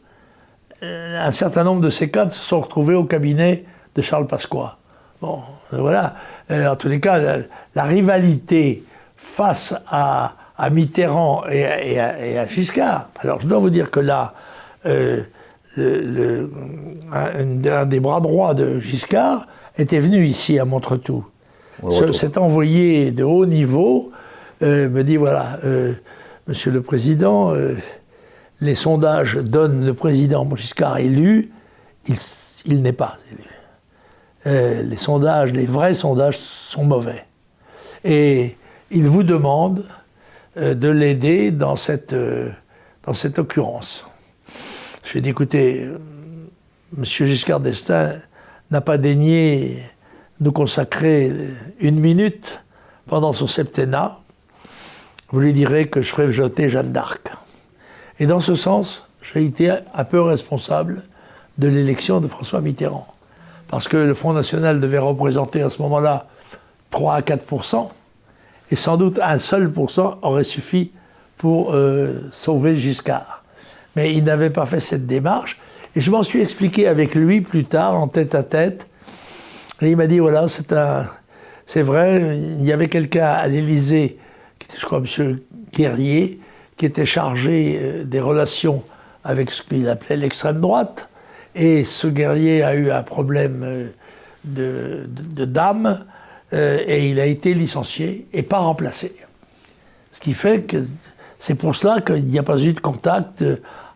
un certain nombre de ces cadres se sont retrouvés au cabinet de Charles Pasqua. Bon, voilà. En tous les cas, la rivalité face à Mitterrand et à Giscard. Alors, je dois vous dire que là, un des bras droits de Giscard était venu ici à Montretout. Cet envoyé de haut niveau me dit, voilà, Monsieur le Président, les sondages donnent le président Giscard élu, il n'est pas élu. Les sondages, les vrais sondages sont mauvais. Et il vous demande de l'aider dans cette occurrence. Je lui ai dit, écoutez, Monsieur Giscard d'Estaing n'a pas daigné nous consacrer 1 minute pendant son septennat. Vous lui direz que je ferai voter Jeanne d'Arc. Et dans ce sens, j'ai été un peu responsable de l'élection de François Mitterrand. Parce que le Front National devait représenter à ce moment-là 3 à 4%, et sans doute un seul % aurait suffi pour sauver Giscard. Mais il n'avait pas fait cette démarche. Et je m'en suis expliqué avec lui plus tard, en tête à tête. Et il m'a dit, voilà, c'est vrai, il y avait quelqu'un à l'Élysée, qui était, je crois, M. Guerrier, qui était chargé des relations avec ce qu'il appelait l'extrême droite. Et ce Guerrier a eu un problème de dame, et il a été licencié et pas remplacé. Ce qui fait que c'est pour cela qu'il n'y a pas eu de contact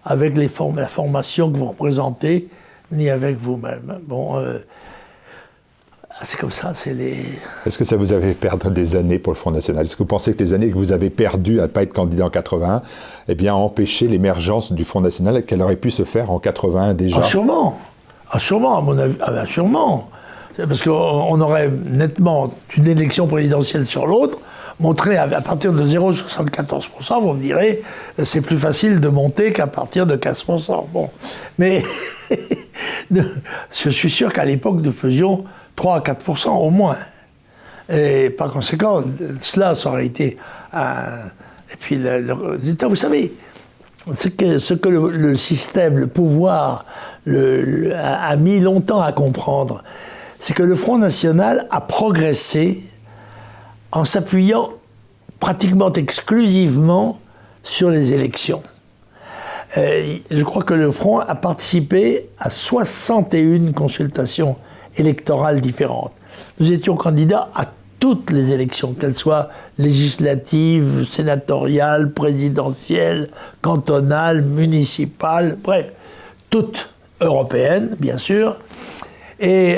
avec la formation que vous représentez, ni avec vous-même. Bon, c'est comme ça, c'est les... Est-ce que ça vous a fait perdre des années pour le Front National? Est-ce que vous pensez que les années que vous avez perdues à ne pas être candidat en 81, eh bien, ont empêché l'émergence du Front National qu'elle aurait pu se faire en 81 déjà? Sûrement. Sûrement, à mon avis. Sûrement. Parce qu'on aurait nettement, d'une élection présidentielle sur l'autre, montré à partir de 0,74%, vous me direz, c'est plus facile de monter qu'à partir de 15%. Bon. Mais je suis sûr qu'à l'époque, nous faisions 3 à 4% au moins. Et par conséquent, ça aurait été et puis le résultat, vous savez, ce que le système, le pouvoir a mis longtemps à comprendre, c'est que le Front National a progressé en s'appuyant pratiquement exclusivement sur les élections. Je crois que le Front a participé à 61 consultations électorales différentes. Nous étions candidats à toutes les élections, qu'elles soient législatives, sénatoriales, présidentielles, cantonales, municipales, bref, toutes européennes, bien sûr. Et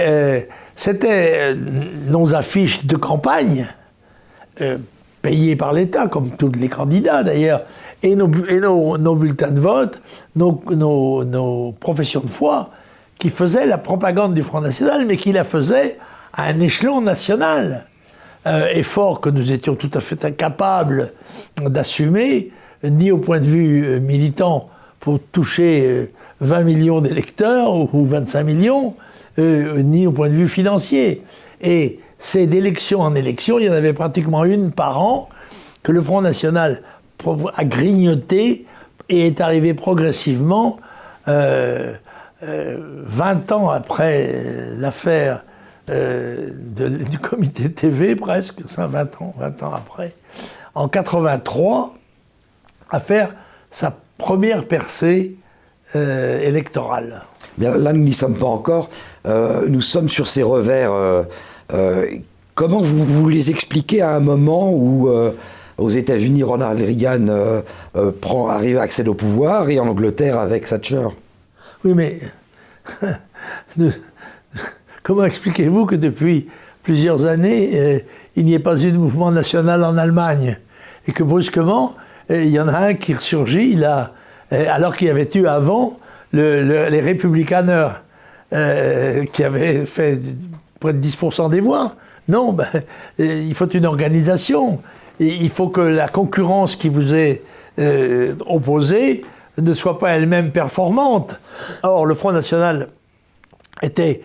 c'était nos affiches de campagne, payées par l'État, comme tous les candidats d'ailleurs, et nos bulletins de vote, nos professions de foi, qui faisaient la propagande du Front National, mais qui la faisaient à un échelon national. Effort que nous étions tout à fait incapables d'assumer, ni au point de vue militant, pour toucher 20 millions d'électeurs ou 25 millions, ni au point de vue financier. Et c'est d'élection en élection, il y en avait pratiquement une par an, que le Front National a grignoté et est arrivé progressivement, 20 ans après l'affaire du comité TV, presque, 20 ans après, en 83, à faire sa première percée électorale. Bien, là, nous n'y sommes pas encore. Nous sommes sur ces revers. Comment vous les expliquez à un moment où, aux États-Unis, Ronald Reagan accède au pouvoir, et en Angleterre avec Thatcher? Oui, mais comment expliquez-vous que depuis plusieurs années, il n'y ait pas eu de mouvement national en Allemagne, et que brusquement, il y en a un qui ressurgit là, alors qu'il y avait eu avant les républicaneurs qui avaient fait près de 10% des voix. Non, il faut une organisation. Il faut que la concurrence qui vous est opposée ne soit pas elle-même performante. Or, le Front National était,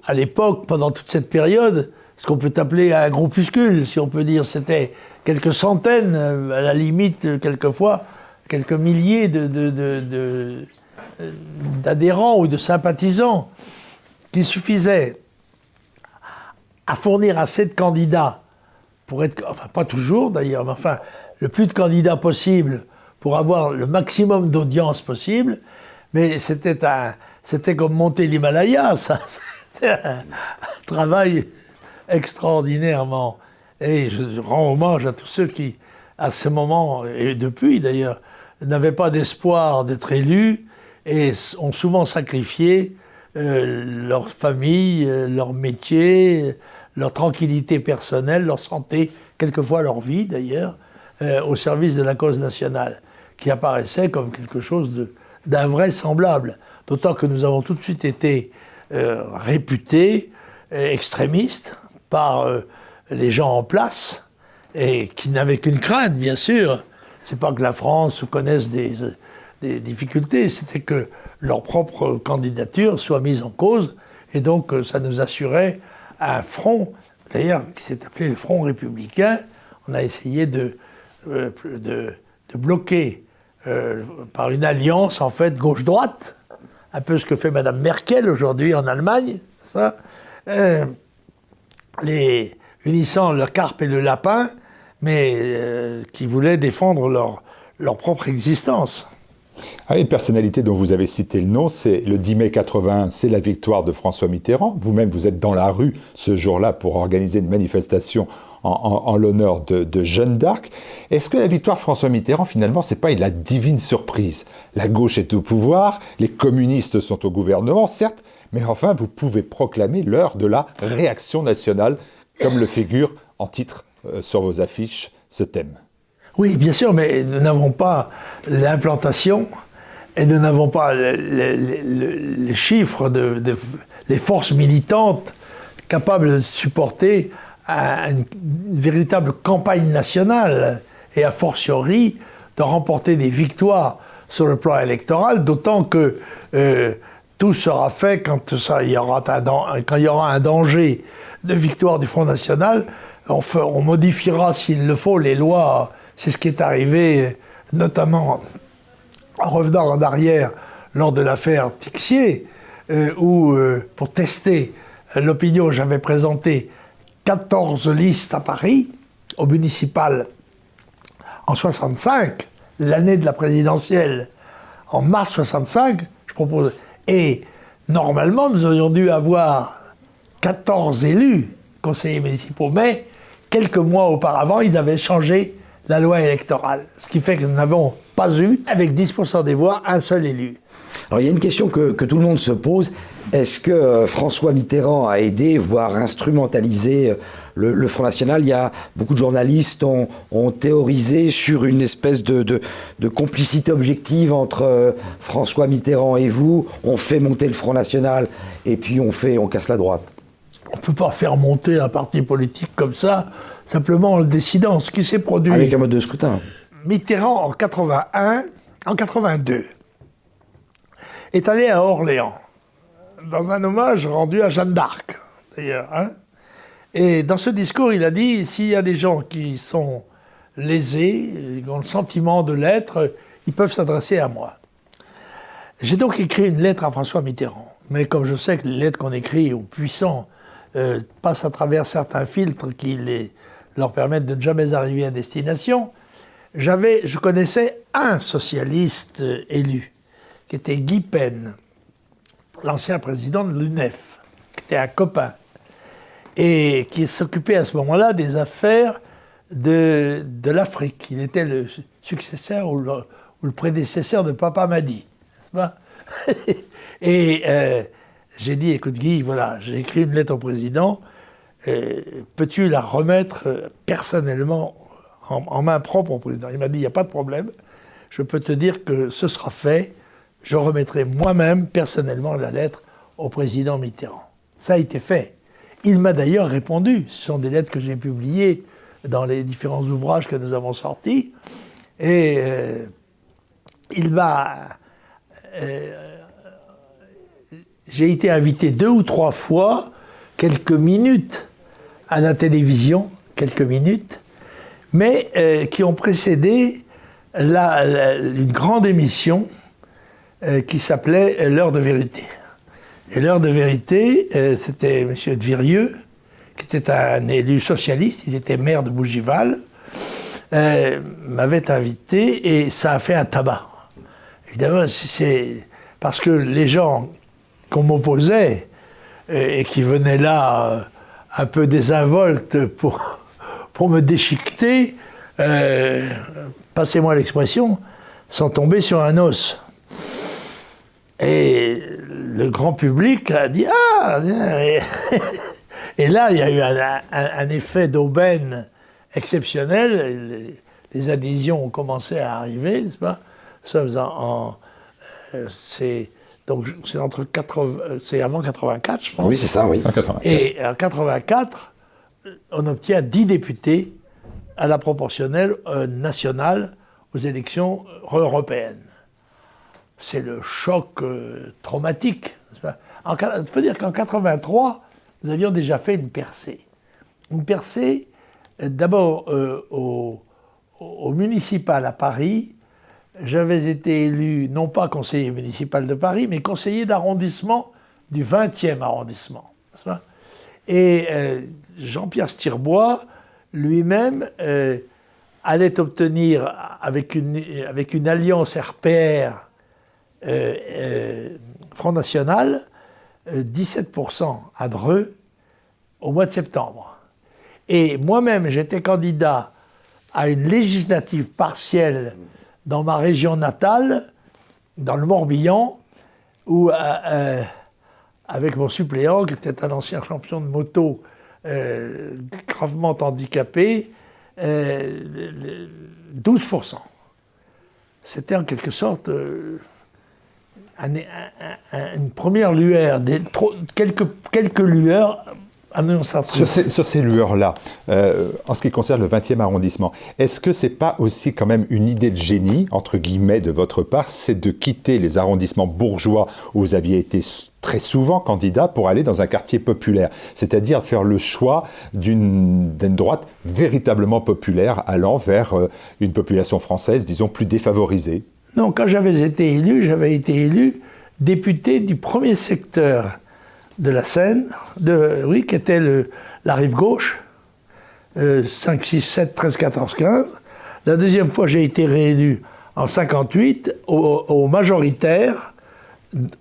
à l'époque, pendant toute cette période, ce qu'on peut appeler un groupuscule, si on peut dire. C'était quelques centaines, à la limite, quelquefois, quelques milliers d'adhérents ou de sympathisants, qui suffisaient à fournir assez de candidats pour être, enfin pas toujours d'ailleurs, mais enfin le plus de candidats possible pour avoir le maximum d'audience possible. Mais c'était comme monter l'Himalaya, ça. C'était un travail extraordinairement. Et je rends hommage à tous ceux qui, à ce moment, et depuis d'ailleurs, n'avaient pas d'espoir d'être élus et ont souvent sacrifié leur famille, leur métier, leur tranquillité personnelle, leur santé, quelquefois leur vie d'ailleurs, au service de la cause nationale, qui apparaissait comme quelque chose d'invraisemblable. D'autant que nous avons tout de suite été réputés extrémistes par les gens en place, et qui n'avaient qu'une crainte, bien sûr. C'est pas que la France connaisse des difficultés, c'était que leur propre candidature soit mise en cause, et donc ça nous assurait un front, d'ailleurs, qui s'est appelé le Front républicain. On a essayé de bloquer par une alliance, en fait, gauche-droite, un peu ce que fait Mme Merkel aujourd'hui en Allemagne, n'est-ce pas, unissant le carpe et le lapin, mais qui voulaient défendre leur propre existence. Une personnalité dont vous avez cité le nom, c'est le 10 mai 81, c'est la victoire de François Mitterrand. Vous-même, vous êtes dans la rue ce jour-là pour organiser une manifestation en l'honneur de Jeanne d'Arc. Est-ce que la victoire de François Mitterrand, finalement, c'est pas la divine surprise? La gauche est au pouvoir, les communistes sont au gouvernement, certes, mais enfin, vous pouvez proclamer l'heure de la réaction nationale, comme le figure en titre sur vos affiches ce thème. Oui, bien sûr, mais nous n'avons pas l'implantation et nous n'avons pas les chiffres les forces militantes capables de supporter une véritable campagne nationale et a fortiori de remporter des victoires sur le plan électoral, d'autant que tout sera fait quand il y aura un danger de victoire du Front National. On modifiera, s'il le faut, les lois. C'est ce qui est arrivé, notamment en revenant en arrière lors de l'affaire Tixier, où, pour tester l'opinion, j'avais présenté 14 listes à Paris, au municipal, en 65, l'année de la présidentielle. En mars 65, je propose. Et normalement, nous aurions dû avoir 14 élus, conseillers municipaux, mais quelques mois auparavant, ils avaient changé la loi électorale. Ce qui fait que nous n'avons pas eu, avec 10% des voix, un seul élu. Alors il y a une question que tout le monde se pose. Est-ce que François Mitterrand a aidé, voire instrumentalisé le Front National? Il y a beaucoup de journalistes ont théorisé sur une espèce de complicité objective entre François Mitterrand et vous. On fait monter le Front National et puis on casse la droite. On ne peut pas faire monter un parti politique comme ça, simplement en le décidant. Ce qui s'est produit... Avec un mode de scrutin. Mitterrand, en 82, est allé à Orléans, dans un hommage rendu à Jeanne d'Arc, d'ailleurs. Et dans ce discours, il a dit, s'il y a des gens qui sont lésés, qui ont le sentiment de l'être, ils peuvent s'adresser à moi. J'ai donc écrit une lettre à François Mitterrand. Mais comme je sais que les lettres qu'on écrit aux puissants passent à travers certains filtres qui leur permettent de ne jamais arriver à destination, je connaissais un socialiste élu, qui était Guy Pen, l'ancien président de l'UNEF, qui était un copain, et qui s'occupait à ce moment-là des affaires de l'Afrique. Il était le successeur ou le prédécesseur de Papa Madi, n'est-ce pas? Et j'ai dit, écoute Guy, voilà, j'ai écrit une lettre au président, peux-tu la remettre personnellement en main propre au président? Il m'a dit, il n'y a pas de problème, je peux te dire que ce sera fait, je remettrai moi-même personnellement la lettre au président Mitterrand. Ça a été fait. Il m'a d'ailleurs répondu, ce sont des lettres que j'ai publiées dans les différents ouvrages que nous avons sortis, et il m'a... j'ai été invité 2 ou 3 fois, quelques minutes, à la télévision, quelques minutes, mais qui ont précédé une grande émission qui s'appelait L'heure de vérité. Et L'heure de vérité, c'était M. de Virieux, qui était un élu socialiste, il était maire de Bougival, m'avait invité et ça a fait un tabac. Évidemment, c'est parce que les gens qu'on m'opposait et qui venaient là un peu désinvoltes pour me déchiqueter, passez-moi l'expression, sont tombés sur un os. Et le grand public a dit « Ah !» Et là, il y a eu un effet d'aubaine exceptionnel. Les adhésions ont commencé à arriver, n'est-ce pas? C'est avant 84, je pense. Oui, c'est ça, oui. Et en 84, on obtient 10 députés à la proportionnelle nationale aux élections européennes. C'est le choc traumatique. Il faut dire qu'en 83, nous avions déjà fait une percée. Une percée, d'abord au municipal à Paris, j'avais été élu, non pas conseiller municipal de Paris, mais conseiller d'arrondissement du 20e arrondissement. Et Jean-Pierre Stirbois, lui-même, allait obtenir, avec une alliance RPR Front National, 17% à Dreux au mois de septembre. Et moi-même, j'étais candidat à une législative partielle dans ma région natale, dans le Morbihan, où, avec mon suppléant, qui était un ancien champion de moto gravement handicapé, 12%. C'était en quelque sorte une première lueur, quelques lueurs sur ces lueurs-là, en ce qui concerne le 20e arrondissement, est-ce que c'est pas aussi quand même une idée de génie, entre guillemets, de votre part, c'est de quitter les arrondissements bourgeois où vous aviez été très souvent candidat pour aller dans un quartier populaire, c'est-à-dire faire le choix d'une droite véritablement populaire allant vers une population française, disons, plus défavorisée? Non, quand j'avais été élu député du premier secteur de la Seine, qui était la rive gauche, 5, 6, 7, 13, 14, 15. La deuxième fois, j'ai été réélu en 58 au majoritaire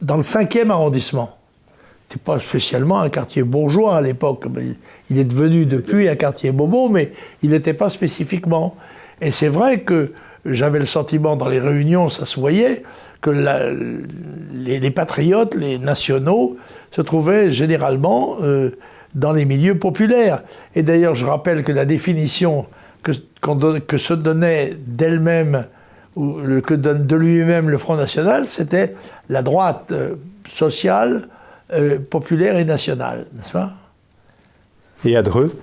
dans le 5e arrondissement. C'était pas spécialement un quartier bourgeois à l'époque. Il est devenu depuis un quartier bobo, mais il n'était pas spécifiquement. Et c'est vrai que j'avais le sentiment dans les réunions, ça se voyait, que les patriotes, les nationaux, se trouvaient généralement dans les milieux populaires. Et d'ailleurs, je rappelle que la définition que se donnait d'elle-même, ou que donne de lui-même le Front National, c'était la droite sociale, populaire et nationale, n'est-ce pas? Et à Dreux?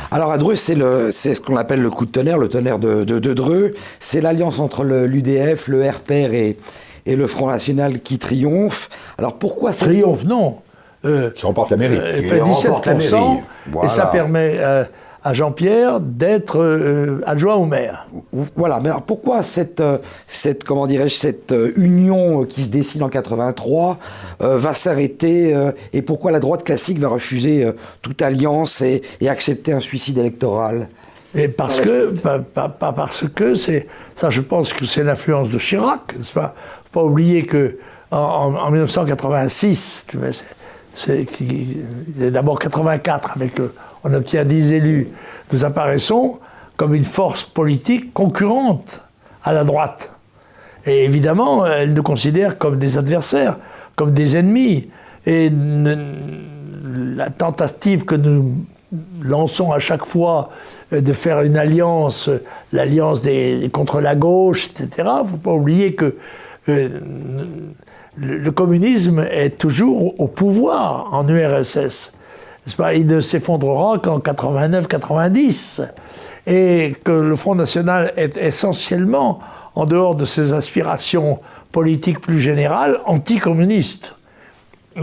Alors à Dreux, c'est ce qu'on appelle le coup de tonnerre, le tonnerre de Dreux. C'est l'alliance entre l'UDF, le RPR et le Front National qui triomphe. Alors pourquoi ça triomphe? Non. Qui remporte la mairie. Il fait 17%, voilà. Et ça permet à Jean-Pierre d'être adjoint au maire. Voilà, mais alors pourquoi cette union qui se dessine en 83 va s'arrêter et pourquoi la droite classique va refuser toute alliance et accepter un suicide électoral? Et parce que c'est ça, je pense que c'est l'influence de Chirac, n'est-ce pas? Faut pas oublier que en 1986, c'est d'abord 84 avec on obtient 10 élus, nous apparaissons comme une force politique concurrente à la droite. Et évidemment, elle nous considère comme des adversaires, comme des ennemis. Et la tentative que nous lançons à chaque fois de faire une alliance, l'alliance contre la gauche, etc., il ne faut pas oublier que le communisme est toujours au pouvoir en URSS. Il ne s'effondrera qu'en 89-90. Et que le Front National est essentiellement, en dehors de ses aspirations politiques plus générales, anticommuniste.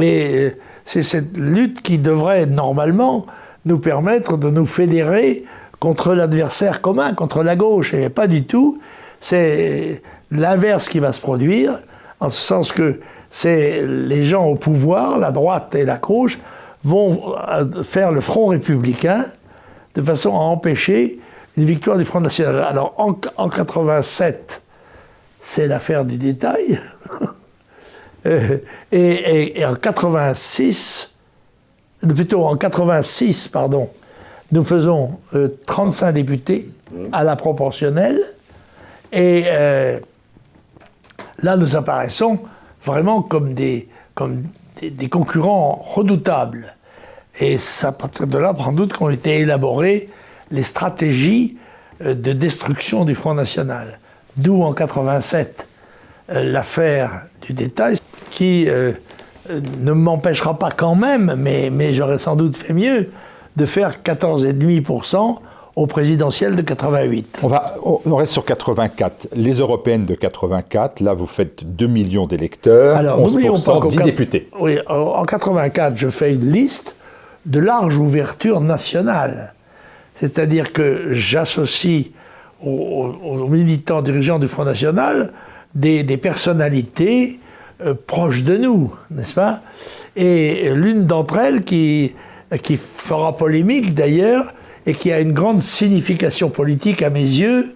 Et c'est cette lutte qui devrait normalement nous permettre de nous fédérer contre l'adversaire commun, contre la gauche. Et pas du tout. C'est l'inverse qui va se produire, en ce sens que c'est les gens au pouvoir, la droite et la gauche, vont faire le front républicain de façon à empêcher une victoire du Front National. Alors en 87, c'est l'affaire du détail. et en 86, plutôt en 86, pardon, nous faisons 35 députés à la proportionnelle. Et là, nous apparaissons vraiment comme des concurrents redoutables. Et c'est à partir de là, sans doute, qu'ont été élaborées les stratégies de destruction du Front National. D'où, en 87, l'affaire du détail, qui ne m'empêchera pas quand même, mais j'aurais sans doute fait mieux, de faire 14,5% au présidentiel de 88. On reste sur 84. Les européennes de 84, là vous faites 2 millions d'électeurs, alors, 11%, 10 députés. Oui, en 84, je fais une liste de large ouverture nationale. C'est-à-dire que j'associe aux militants dirigeants du Front National des personnalités proches de nous, n'est-ce pas? Et l'une d'entre elles qui fera polémique d'ailleurs, et qui a une grande signification politique à mes yeux,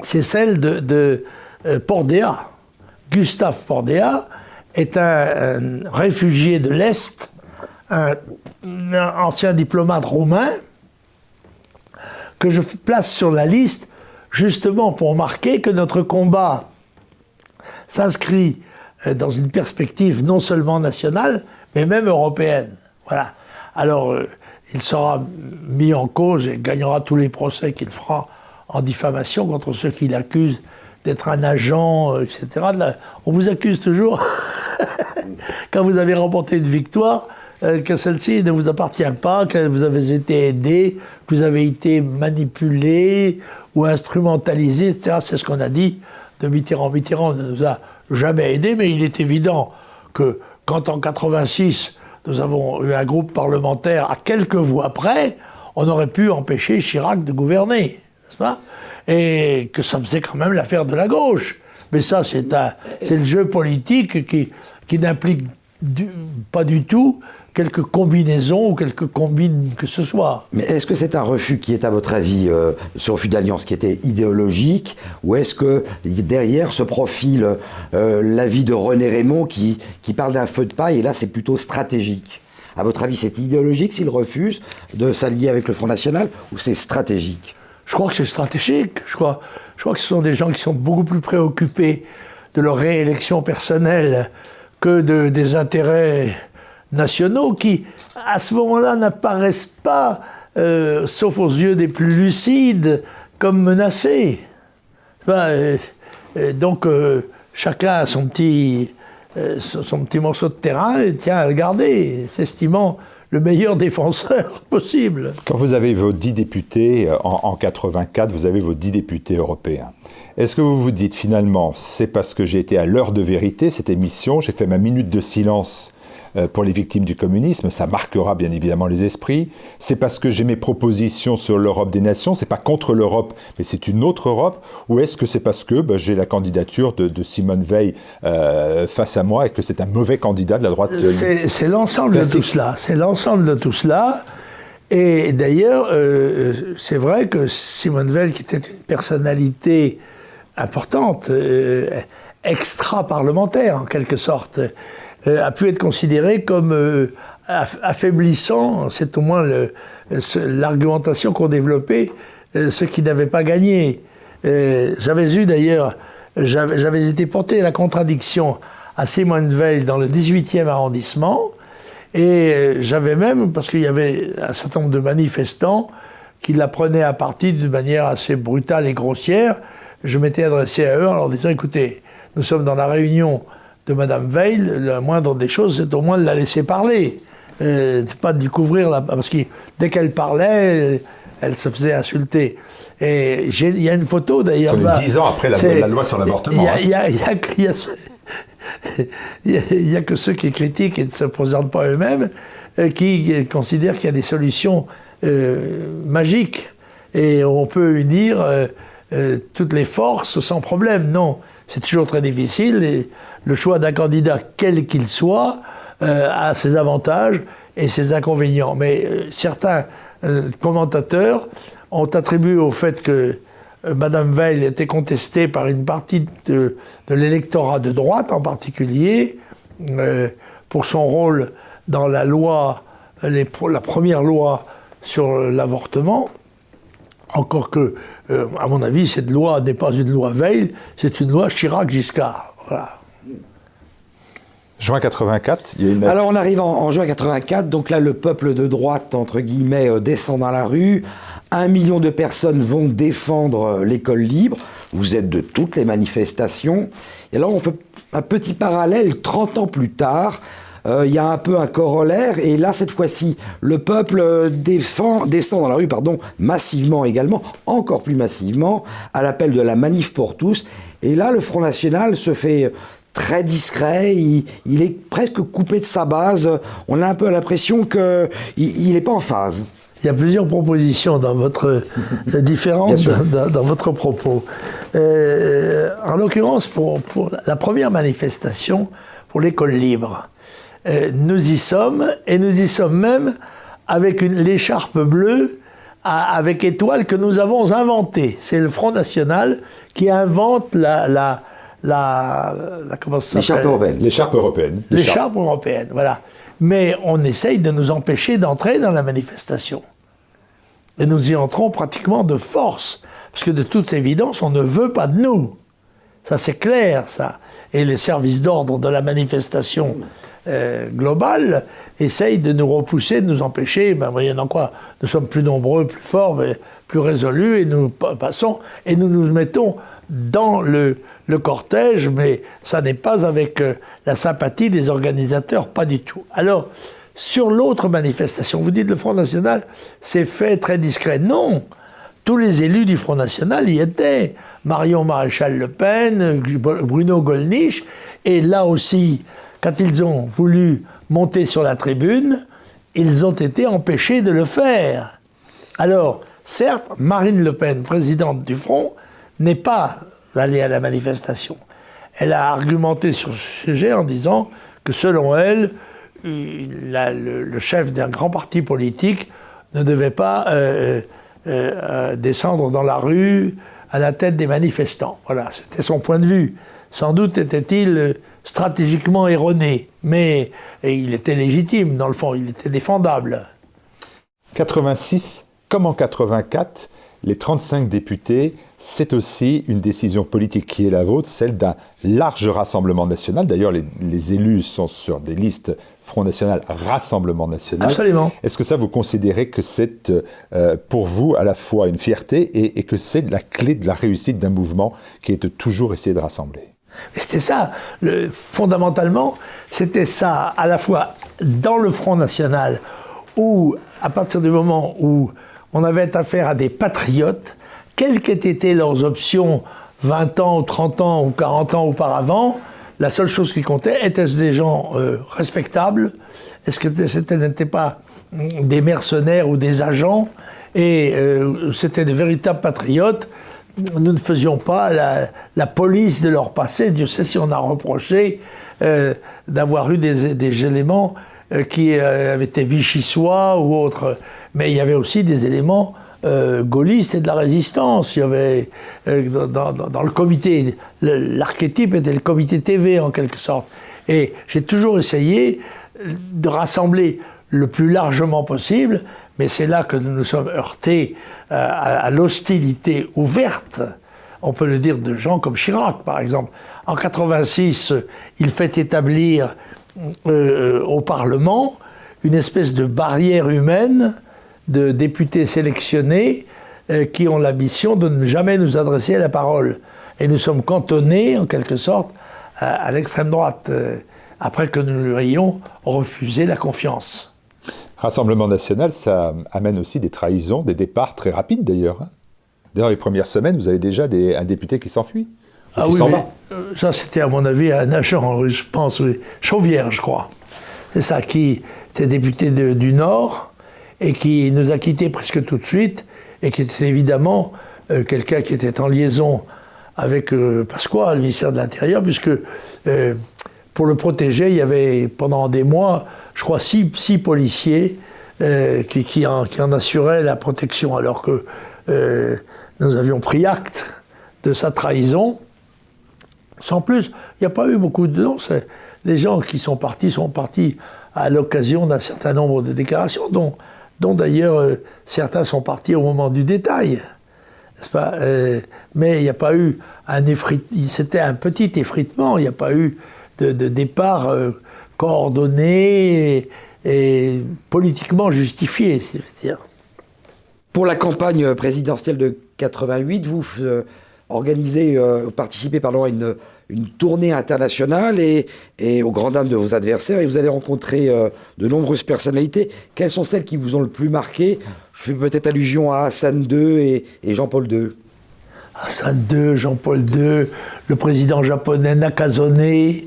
c'est celle de Pordea. Gustave Pordea est un réfugié de l'Est, un ancien diplomate roumain, que je place sur la liste justement pour marquer que notre combat s'inscrit dans une perspective non seulement nationale, mais même européenne. Voilà. Alors, il sera mis en cause et gagnera tous les procès qu'il fera en diffamation contre ceux qui l'accusent d'être un agent, etc. On vous accuse toujours, quand vous avez remporté une victoire, que celle-ci ne vous appartient pas, que vous avez été aidé, que vous avez été manipulé ou instrumentalisé, etc. C'est ce qu'on a dit de Mitterrand. Mitterrand ne nous a jamais aidés, mais il est évident que quand en 86, nous avons eu un groupe parlementaire à quelques voix près, on aurait pu empêcher Chirac de gouverner, n'est-ce pas? Et que ça faisait quand même l'affaire de la gauche. Mais ça, c'est le jeu politique qui n'implique pas du tout quelques combinaisons ou quelques combines que ce soit. Mais est-ce que c'est un refus qui est, à votre avis, ce refus d'alliance qui était idéologique, ou est-ce que derrière se profile l'avis de René Raymond qui parle d'un feu de paille, et là c'est plutôt stratégique? À votre avis, c'est idéologique s'il refuse de s'allier avec le Front National, ou c'est stratégique? Je crois que c'est stratégique. Je crois que ce sont des gens qui sont beaucoup plus préoccupés de leur réélection personnelle que des intérêts nationaux qui, à ce moment-là, n'apparaissent pas, sauf aux yeux des plus lucides, comme menacés. Donc, chacun a son petit morceau de terrain et tient à le garder, s'estimant le meilleur défenseur possible. Quand vous avez vos 10 députés, en 84, vous avez vos 10 députés européens. Est-ce que vous vous dites finalement, c'est parce que j'ai été à l'heure de vérité, cette émission, j'ai fait ma minute de silence pour les victimes du communisme, ça marquera bien évidemment les esprits. C'est parce que j'ai mes propositions sur l'Europe des nations, c'est pas contre l'Europe, mais c'est une autre Europe, ou est-ce que c'est parce que j'ai la candidature de Simone Veil face à moi et que c'est un mauvais candidat de la droite C'est l'ensemble de tout cela. C'est l'ensemble de tout cela. Et d'ailleurs, c'est vrai que Simone Veil, qui était une personnalité importante, extra-parlementaire en quelque sorte, a pu être considéré comme affaiblissant, c'est au moins l'argumentation qu'ont développé ceux qui n'avaient pas gagné. J'avais été porté à la contradiction à Simone Veil dans le 18e arrondissement, et j'avais même, parce qu'il y avait un certain nombre de manifestants qui la prenaient à partie d'une manière assez brutale et grossière, je m'étais adressé à eux en leur disant, écoutez, nous sommes dans la réunion de Madame Veil, la moindre des choses, c'est au moins de la laisser parler. C'est pas de découvrir, parce que dès qu'elle parlait, elle se faisait insulter. Et il y a une photo d'ailleurs. Sur les 10 ans après la loi sur l'avortement. Il y a que ceux qui critiquent et ne se présentent pas eux-mêmes, qui considèrent qu'il y a des solutions magiques. Et on peut unir toutes les forces sans problème. Non, c'est toujours très difficile. Et le choix d'un candidat, quel qu'il soit, a ses avantages et ses inconvénients. Mais certains commentateurs ont attribué au fait que Madame Veil était contestée par une partie de l'électorat de droite en particulier, pour son rôle dans la loi, la première loi sur l'avortement. Encore que, à mon avis, cette loi n'est pas une loi Veil, c'est une loi Chirac-Giscard. Voilà. Juin 84, il y a une... Alors on arrive en juin 84, donc là le peuple de droite, entre guillemets, descend dans la rue. 1 million de personnes vont défendre l'école libre. Vous êtes de toutes les manifestations. Et alors on fait un petit parallèle, 30 ans plus tard, il y a un peu un corollaire, et là cette fois-ci, le peuple descend dans la rue, massivement également, encore plus massivement, à l'appel de la manif pour tous. Et là le Front National se fait très discret, il est presque coupé de sa base. On a un peu l'impression qu'il n'est pas en phase. Il y a plusieurs propositions dans votre différentes dans votre propos. En l'occurrence, pour la première manifestation pour l'école libre, nous y sommes, et nous y sommes même avec l'écharpe bleue avec étoile que nous avons inventée. C'est le Front National qui invente comment ça s'appelle ? L'écharpe européenne. L'écharpe européenne, voilà. Mais on essaye de nous empêcher d'entrer dans la manifestation. Et nous y entrons pratiquement de force. Parce que de toute évidence, on ne veut pas de nous. Ça, c'est clair, ça. Et les services d'ordre de la manifestation globale essayent de nous repousser, de nous empêcher. Ben, voyons quoi, nous sommes plus nombreux, plus forts, mais plus résolus, et nous passons, et nous nous mettons dans le cortège, mais ça n'est pas avec la sympathie des organisateurs, pas du tout. Alors, sur l'autre manifestation, vous dites le Front National, c'est fait très discret. Non, tous les élus du Front National y étaient. Marion Maréchal Le Pen, Bruno Gollnisch, et là aussi, quand ils ont voulu monter sur la tribune, ils ont été empêchés de le faire. Alors, certes, Marine Le Pen, présidente du Front, n'est pas allée à la manifestation. Elle a argumenté sur ce sujet en disant que selon elle, le chef d'un grand parti politique ne devait pas descendre dans la rue à la tête des manifestants. Voilà, c'était son point de vue. Sans doute était-il stratégiquement erroné, mais il était légitime, dans le fond, il était défendable. 86, comme en 84, les 35 députés, c'est aussi une décision politique qui est la vôtre, celle d'un large rassemblement national. D'ailleurs, les élus sont sur des listes Front National, Rassemblement National. Absolument. Est-ce que ça, vous considérez que c'est pour vous à la fois une fierté et que c'est la clé de la réussite d'un mouvement qui est de toujours essayer de rassembler ? C'était ça, fondamentalement, c'était ça, à la fois dans le Front National, où, à partir du moment où on avait affaire à des patriotes, quelles qu'aient été leurs options 20 ans, ou 30 ans, ou 40 ans auparavant, la seule chose qui comptait, était-ce des gens respectables ? Est-ce que n'étaient pas des mercenaires ou des agents ? Et c'était des véritables patriotes. Nous ne faisions pas la police de leur passé. Dieu sait si on a reproché d'avoir eu des éléments qui avaient été vichysois ou autres. Mais il y avait aussi des éléments gaullistes et de la résistance. Il y avait dans le comité, l'archétype était le comité TV en quelque sorte. Et j'ai toujours essayé de rassembler le plus largement possible, mais c'est là que nous nous sommes heurtés à l'hostilité ouverte, on peut le dire, de gens comme Chirac, par exemple. En 86, il fait établir au Parlement une espèce de barrière humaine de députés sélectionnés qui ont la mission de ne jamais nous adresser la parole. Et nous sommes cantonnés, en quelque sorte, à l'extrême droite, après que nous lui ayons refusé la confiance. Rassemblement national, ça amène aussi des trahisons, des départs très rapides d'ailleurs. D'ailleurs, les premières semaines, vous avez déjà un député qui s'enfuit. Ah oui, mais ça c'était à mon avis un agent, je pense, oui, Chauvière, je crois. C'est ça, qui était député du Nord et qui nous a quittés presque tout de suite et qui était évidemment quelqu'un qui était en liaison avec Pasqua, le ministère de l'Intérieur, puisque pour le protéger, il y avait pendant des mois, je crois, six policiers qui en assuraient la protection, alors que nous avions pris acte de sa trahison. Sans plus, il n'y a pas eu beaucoup de... Non, les gens qui sont partis à l'occasion d'un certain nombre de déclarations, dont d'ailleurs certains sont partis au moment du détail. N'est-ce pas ? Mais il n'y a pas eu c'était un petit effritement, il n'y a pas eu de départ coordonné et politiquement justifié, c'est-à-dire. Pour la campagne présidentielle de 88, vous participez à une tournée internationale et aux grandes dames de vos adversaires, et vous allez rencontrer de nombreuses personnalités. Quelles sont celles qui vous ont le plus marqué ? Je fais peut-être allusion à Hassan II et Jean-Paul II. Hassan II, Jean-Paul II, le président japonais Nakazone,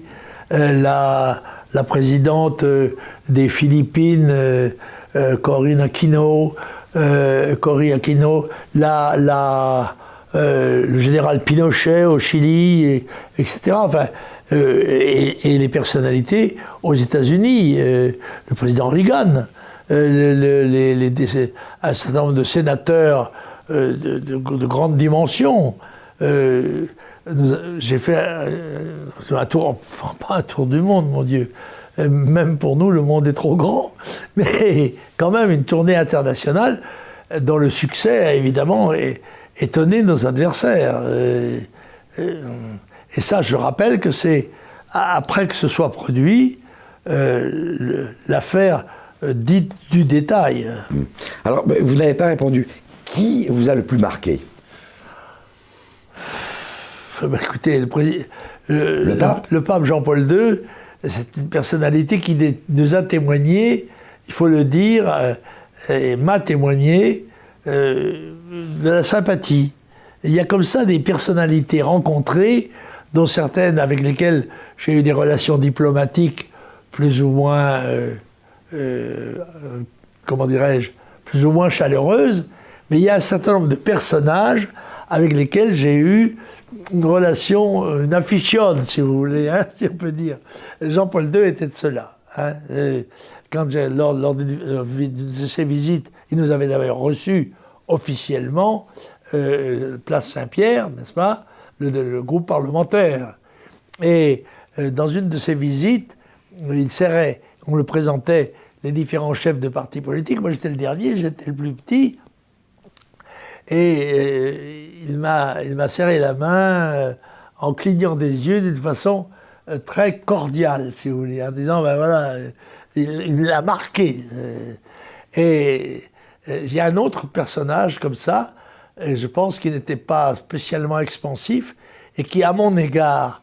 la présidente des Philippines, Corinne Aquino, Cory Aquino, le général Pinochet au Chili, etc. Enfin, et les personnalités aux États-Unis, le président Reagan, un certain nombre de sénateurs de grande dimension. J'ai fait un tour, pas un tour du monde, mon Dieu. Même pour nous, le monde est trop grand. Mais quand même, une tournée internationale dont le succès a évidemment étonné nos adversaires. Et ça, je rappelle que c'est après que ce soit produit, l'affaire dite du détail. Alors, vous n'avez pas répondu. Qui vous a le plus marqué ? Écoutez, le pape ? Le pape Jean-Paul II, c'est une personnalité qui nous a témoigné, il faut le dire, et m'a témoigné de la sympathie. Il y a comme ça des personnalités rencontrées, dont certaines avec lesquelles j'ai eu des relations diplomatiques plus ou moins, comment dirais-je, plus ou moins chaleureuses, mais il y a un certain nombre de personnages avec lesquels j'ai eu une relation, une afficionne, si vous voulez, hein, si on peut dire. Jean-Paul II était de cela. Hein. Quand lors de ses visites, il nous avait d'ailleurs reçus officiellement, place Saint-Pierre, n'est-ce pas, le groupe parlementaire. Et dans une de ses visites, on le présentait les différents chefs de partis politiques. Moi, j'étais le dernier, j'étais le plus petit. Et il m'a serré la main en clignant des yeux d'une façon très cordiale, si vous voulez, en disant, ben voilà, il l'a marqué. Et il y a un autre personnage comme ça, et je pense qu'il n'était pas spécialement expansif, et qui, à mon égard,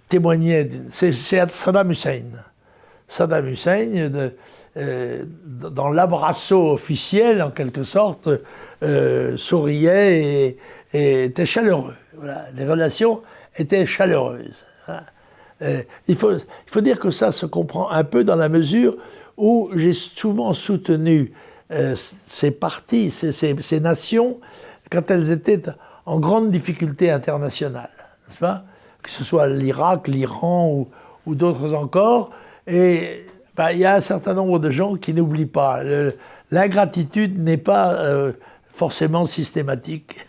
témoignait, c'est Saddam Hussein. Saddam Hussein, dans l'abrasso officiel, en quelque sorte, souriait et était chaleureux. Voilà. Les relations étaient chaleureuses. Il faut dire que ça se comprend un peu dans la mesure où j'ai souvent soutenu ces partis, ces nations, quand elles étaient en grande difficulté internationale, n'est-ce pas ? Que ce soit l'Irak, l'Iran ou d'autres encore. Et il y a un certain nombre de gens qui n'oublient pas. L'ingratitude n'est pas forcément systématique.